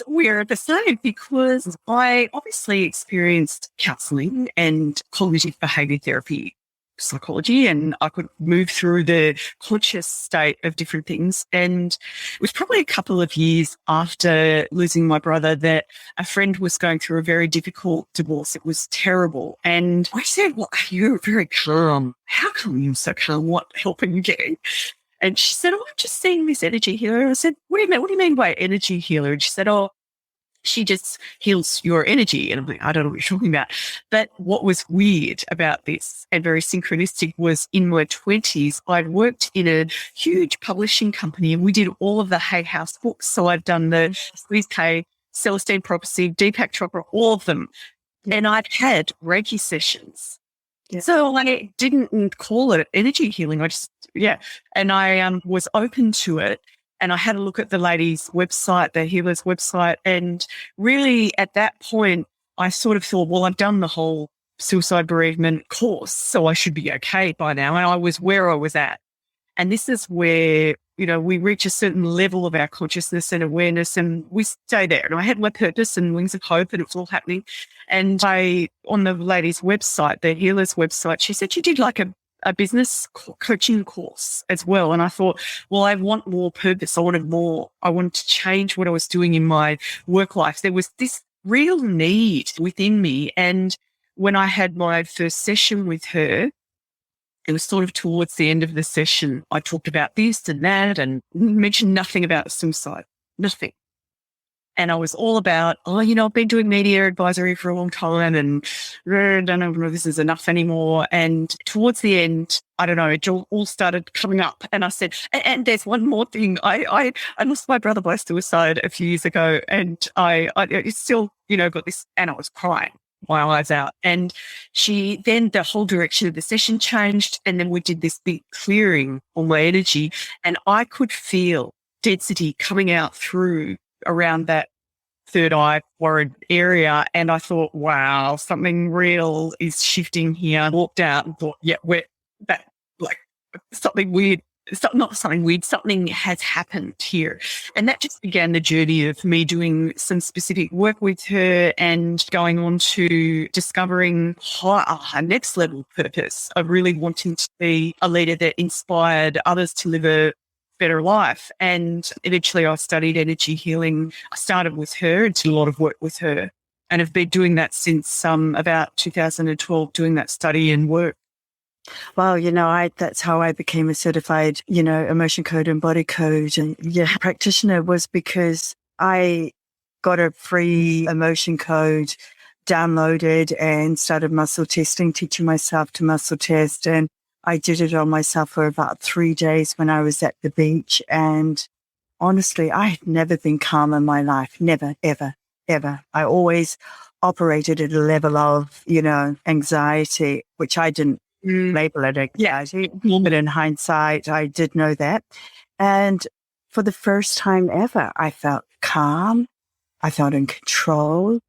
we're the same because I obviously experienced counseling and cognitive behavior therapy psychology, and I could move through the conscious state of different things. And it was probably a couple of years after losing my brother that a friend was going through a very difficult divorce. It was terrible. And I said, well, you're very calm. How come you're so calm? What help are you getting? And she said, oh, I'm just seeing this energy healer. And I said, what do you mean by energy healer? And she said, oh, she just heals your energy. And I'm like, I don't know what you're talking about. But what was weird about this and very synchronistic was in my 20s, I'd worked in a huge publishing company and we did all of the Hay House books. So I'd done the Louise Hay, Celestine Prophecy, Deepak Chopra, all of them. And I'd had Reiki sessions. Yeah. So I didn't call it energy healing. And I was open to it. And I had a look at the lady's website, the healer's website. And really at that point, I sort of thought, well, I've done the whole suicide bereavement course, so I should be okay by now. And I was where I was at. And this is where, we reach a certain level of our consciousness and awareness and we stay there. And I had my purpose and wings of hope and it was all happening. And on the lady's website, the healer's website, she said she did like a business coaching course as well. And I thought, well, I want more purpose. I wanted more. I wanted to change what I was doing in my work life. There was this real need within me. And when I had my first session with her, it was sort of towards the end of the session. I talked about this and that and mentioned nothing about suicide, nothing. And I was all about, I've been doing media advisory for a long time and I don't know if this is enough anymore. And towards the end, I don't know, it all started coming up. And I said, and there's one more thing. I lost my brother by suicide a few years ago and I still, got this, and I was crying my eyes out. And then the whole direction of the session changed. And then we did this big clearing on my energy and I could feel density coming out through around that third eye forehead area. And I thought, wow, something real is shifting here. I walked out and thought, yeah, something weird. Not something weird, something has happened here. And that just began the journey of me doing some specific work with her and going on to discovering her next level purpose of really wanting to be a leader that inspired others to live a better life. And eventually I studied energy healing. I started with her and did a lot of work with her and have been doing that since about 2012, doing that study and work. Well, that's how I became a certified, emotion code and body code and practitioner, was because I got a free emotion code downloaded and started muscle testing, teaching myself to muscle test. And I did it on myself for about 3 days when I was at the beach. And honestly, I had never been calm in my life. Never, ever, ever. I always operated at a level of, anxiety, which I didn't label it anxiety. Yeah. But in hindsight, I did know that. And for the first time ever, I felt calm. I felt in control.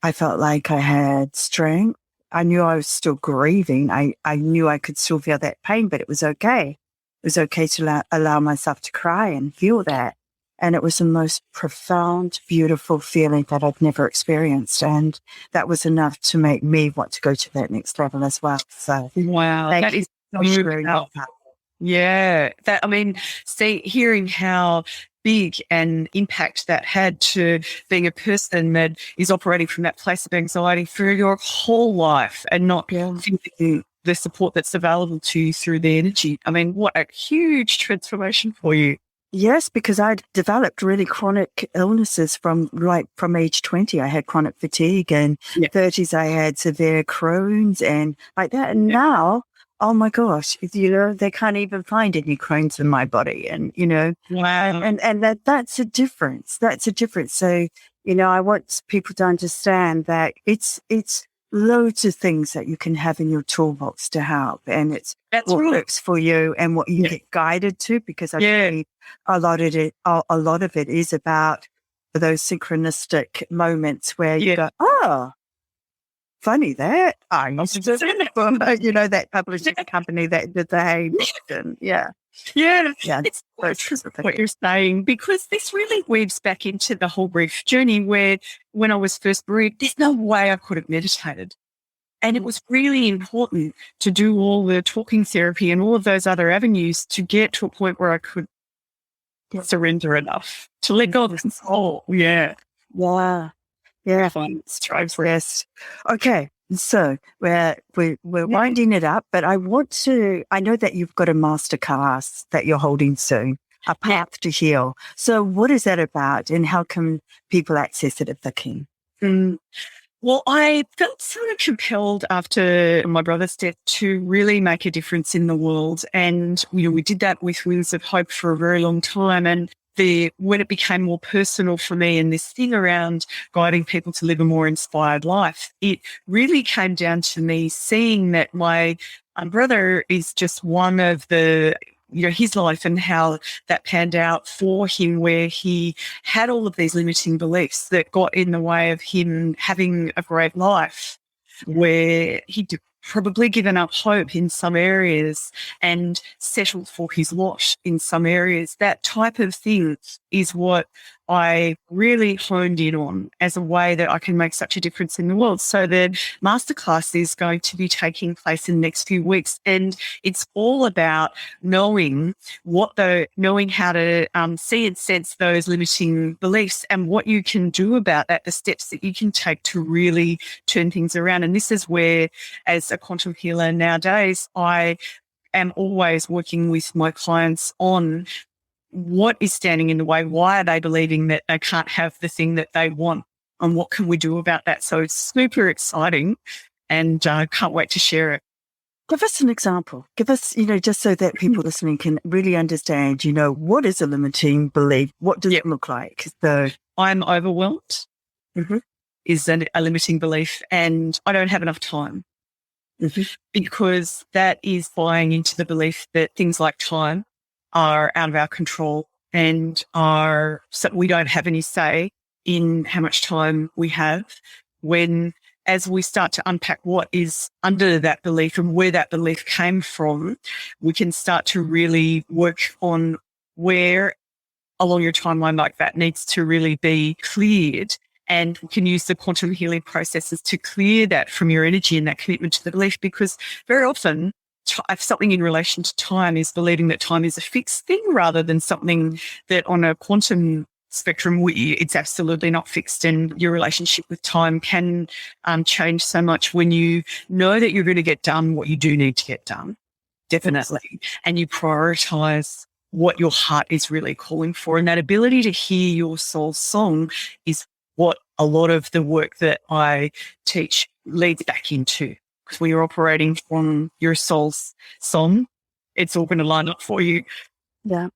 I felt like I had strength. I knew I was still grieving. I knew I could still feel that pain, but it was okay. It was okay to allow myself to cry and feel that. And it was the most profound, beautiful feeling that I've never experienced. And that was enough to make me want to go to that next level as well. So, wow, that is so powerful. Yeah. Hearing how big an impact that had to being a person that is operating from that place of anxiety for your whole life and not thinking the support that's available to you through the energy. What a huge transformation for you. Yes, because I'd developed really chronic illnesses from age 20. I had chronic fatigue and 30s I had severe Crohn's and like that. And now oh my gosh, they can't even find any Crohn's in my body. And, Wow. and that's a difference. That's a difference. So, I want people to understand that it's loads of things that you can have in your toolbox to help. And it's That's what right. works for you and what you get guided to, because I think a lot of it is about those synchronistic moments where you go, oh, funny that I used to do that, that publishing company that did the Hey Mission. Yeah. It's what you're saying, because this really weaves back into the whole grief journey where when I was first bereaved, there's no way I could have meditated. And it was really important to do all the talking therapy and all of those other avenues to get to a point where I could surrender enough to let go of control. Yeah. Wow. Yeah. Strives rest. Okay. So we're winding it up, but I know that you've got a masterclass that you're holding soon, A Path to Heal. So what is that about and how can people access it if they can? Well, I felt sort of compelled after my brother's death to really make a difference in the world. And, we did that with Wings of Hope for a very long time. And when it became more personal for me and this thing around guiding people to live a more inspired life, it really came down to me seeing that my brother is just one of the, his life and how that panned out for him, where he had all of these limiting beliefs that got in the way of him having a great life, where he'd probably given up hope in some areas and settled for his lot in some areas. That type of thing is what I really honed in on as a way that I can make such a difference in the world. So the masterclass is going to be taking place in the next few weeks, and it's all about knowing how to see and sense those limiting beliefs and what you can do about that, the steps that you can take to really turn things around. And this is where, as a quantum healer nowadays, I am always working with my clients on what is standing in the way. Why are they believing that they can't have the thing that they want? And what can we do about that? So it's super exciting, and I can't wait to share it. Give us an example. Give us, just so that people listening can really understand, what is a limiting belief? What does it look like? So I'm overwhelmed is a limiting belief, and I don't have enough time. Because that is buying into the belief that things like time are out of our control and so we don't have any say in how much time we have. When, as we start to unpack what is under that belief and where that belief came from, we can start to really work on where along your timeline like that needs to really be cleared. And we can use the quantum healing processes to clear that from your energy and that commitment to the belief, because very often something in relation to time is believing that time is a fixed thing rather than something that on a quantum spectrum, it's absolutely not fixed. And your relationship with time can change so much when you know that you're going to get done what you do need to get done, definitely. And you prioritize what your heart is really calling for. And that ability to hear your soul's song is what a lot of the work that I teach leads back into. Because when you're operating from your soul's song, it's all going to line up for you. Yeah.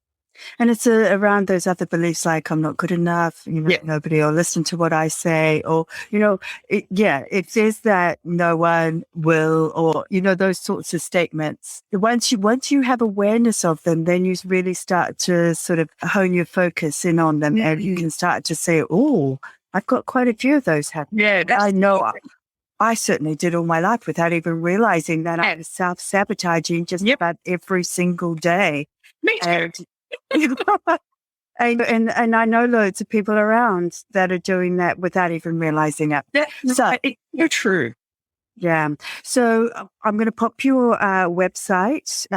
And it's around those other beliefs like I'm not good enough, nobody will listen to what I say, or, it says that no one will, or, those sorts of statements. Once you have awareness of them, then you really start to sort of hone your focus in on them, and you can start to say, oh, I've got quite a few of those happening. Yeah, I know. I certainly did all my life without even realizing that I was self-sabotaging just about every single day. Me too. And I know loads of people around that are doing that without even realizing it. You're true. Yeah. So I'm going to pop your website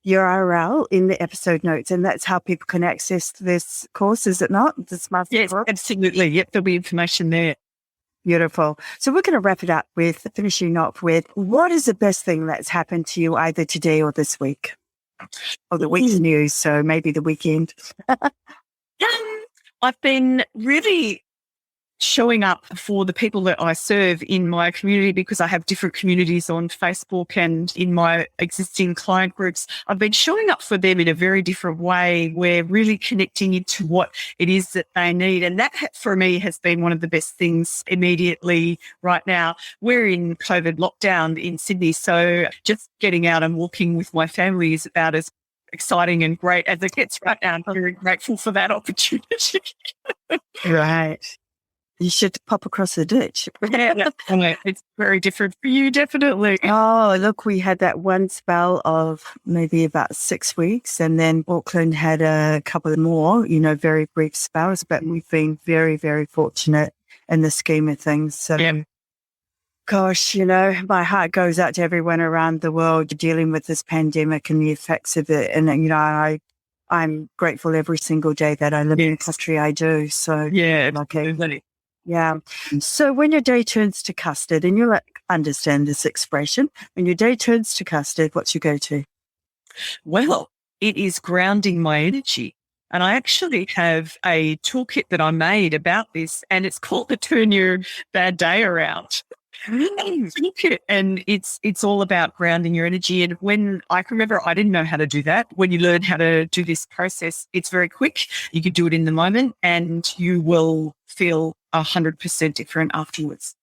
URL in the episode notes, and that's how people can access this course, is it not? Yes, absolutely. Yep, there'll be information there. Beautiful. So we're going to wrap it up with finishing off with, what is the best thing that's happened to you either today or this week? Or the week's news, so maybe the weekend. I've been really showing up for the people that I serve in my community, because I have different communities on Facebook and in my existing client groups. I've been showing up for them in a very different way. We're really connecting into what it is that they need. And that for me has been one of the best things immediately right now. We're in COVID lockdown in Sydney. So just getting out and walking with my family is about as exciting and great as it gets right now. I'm very grateful for that opportunity. Right. You should pop across the ditch. Yeah, it's very different for you, definitely. Oh, look, we had that one spell of maybe about 6 weeks, and then Auckland had a couple more, very brief spells, but we've been very, very fortunate in the scheme of things. So, gosh, my heart goes out to everyone around the world dealing with this pandemic and the effects of it. And, I'm grateful every single day that I live in the country I do. So, absolutely. Yeah. So when your day turns to custard, and you'll understand this expression, when your day turns to custard, what's your go-to? Well, it is grounding my energy. And I actually have a toolkit that I made about this, and it's called the Turn Your Bad Day Around. And it's all about grounding your energy. And when I can remember, I didn't know how to do that. When you learn how to do this process, it's very quick. You can do it in the moment, and you will feel 100% different afterwards.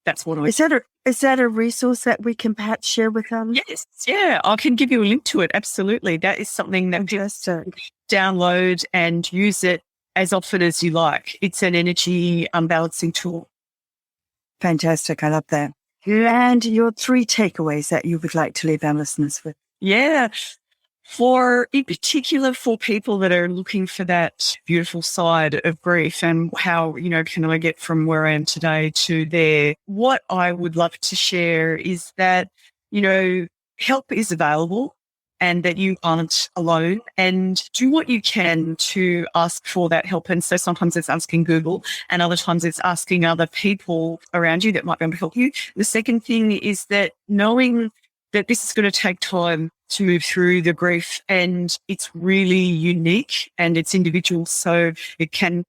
That's what I. Is that a resource that we can perhaps share with them? Yes, yeah, I can give you a link to it. Absolutely, that is something that just download and use it as often as you like. It's an energy unbalancing tool. Fantastic. I love that. And your 3 takeaways that you would like to leave our listeners with? Yeah. In particular, for people that are looking for that beautiful side of grief and how, can I get from where I am today to there? What I would love to share is that, help is available, and that you aren't alone, and do what you can to ask for that help. And so sometimes it's asking Google, and other times it's asking other people around you that might be able to help you. The second thing is that knowing that this is going to take time to move through the grief, and it's really unique and it's individual. So it can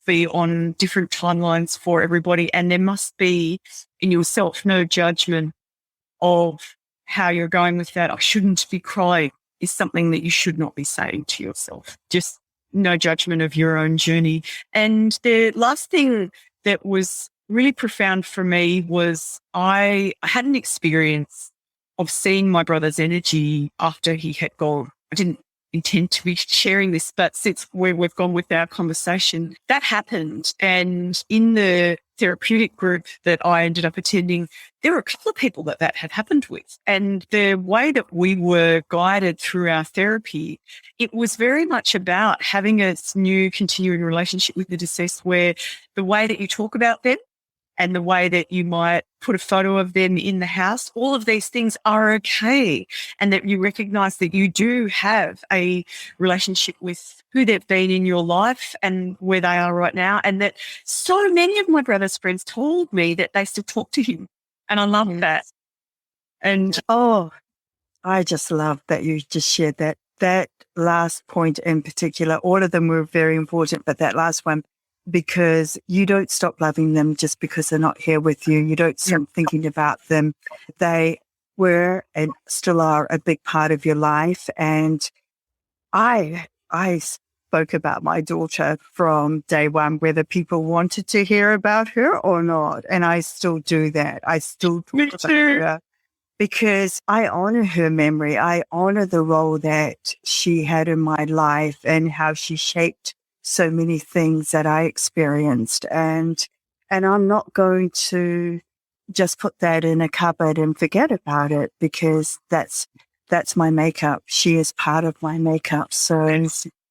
be on different timelines for everybody. And there must be in yourself no judgment of how you're going with that. I shouldn't be crying is something that you should not be saying to yourself. Just no judgment of your own journey. And the last thing that was really profound for me was I had an experience of seeing my brother's energy after he had gone. I didn't intend to be sharing this, but since we've gone with our conversation, that happened. And in the therapeutic group that I ended up attending, there were a couple of people that had happened with. And the way that we were guided through our therapy, it was very much about having a new continuing relationship with the deceased, where the way that you talk about them and the way that you might put a photo of them in the house, all of these things are okay. And that you recognize that you do have a relationship with who they've been in your life and where they are right now. And that so many of my brother's friends told me that they still talk to him. And I love that. And I just love that you just shared that. That last point in particular, all of them were very important, but that last one, because you don't stop loving them just because they're not here with you. You don't stop thinking about them. They were and still are a big part of your life. And I spoke about my daughter from day one, whether people wanted to hear about her or not. And I still do that. I still talk about her because I honor her memory. I honor the role that she had in my life and how she shaped so many things that I experienced. And I'm not going to just put that in a cupboard and forget about it, because that's my makeup. She is part of my makeup. So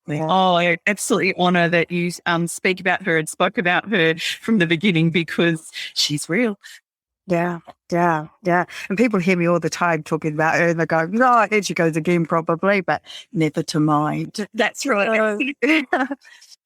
I absolutely honor that you speak about her and spoke about her from the beginning, because she's real. Yeah. And people hear me all the time talking about her and they go, "No, here she goes again, probably," but never to mind. That's right.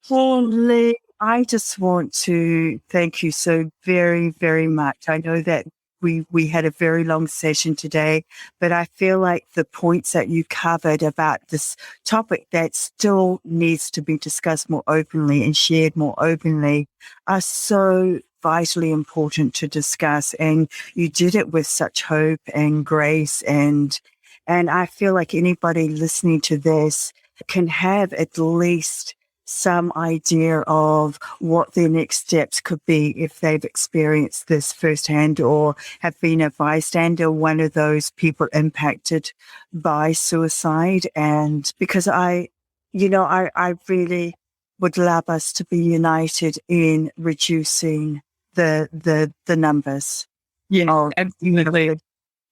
Well, Leigh, I just want to thank you so very, very much. I know that we had a very long session today, but I feel like the points that you covered about this topic that still needs to be discussed more openly and shared more openly are so vitally important to discuss. And you did it with such hope and grace. And I feel like anybody listening to this can have at least some idea of what their next steps could be if they've experienced this firsthand or have been a bystander, one of those people impacted by suicide. And because I really would love us to be united in reducing the numbers. Yeah, absolutely.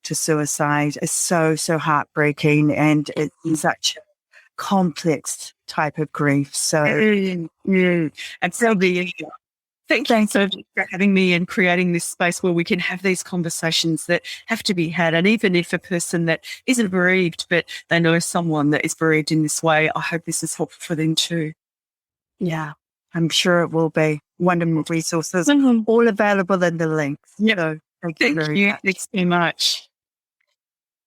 To suicide is so heartbreaking, and it's such a complex type of grief. So, and Sylvia, thank you so much for having me and creating this space where we can have these conversations that have to be had. And even if a person that isn't bereaved, but they know someone that is bereaved in this way, I hope this is helpful for them too. Yeah, I'm sure it will be. Wonderful resources, all available in the links. Yep. So thank you Thanks so much.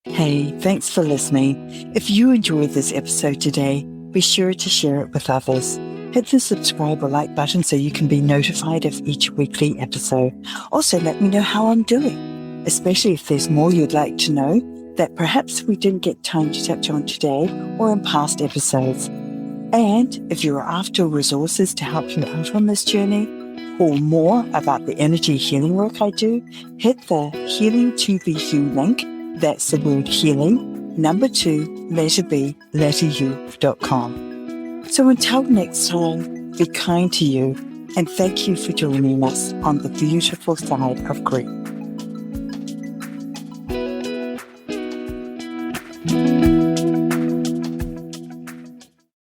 Hey, thanks for listening. If you enjoyed this episode today, be sure to share it with others. Hit the subscribe or like button so you can be notified of each weekly episode. Also, let me know how I'm doing, especially if there's more you'd like to know that perhaps we didn't get time to touch on today or in past episodes. And if you're after resources to help you out on this journey, or more about the energy healing work I do, hit the Healing to Be You link. That's the word healing, 2, letter B, letter U.com. So until next time, be kind to you, and thank you for joining us on the beautiful side of grief.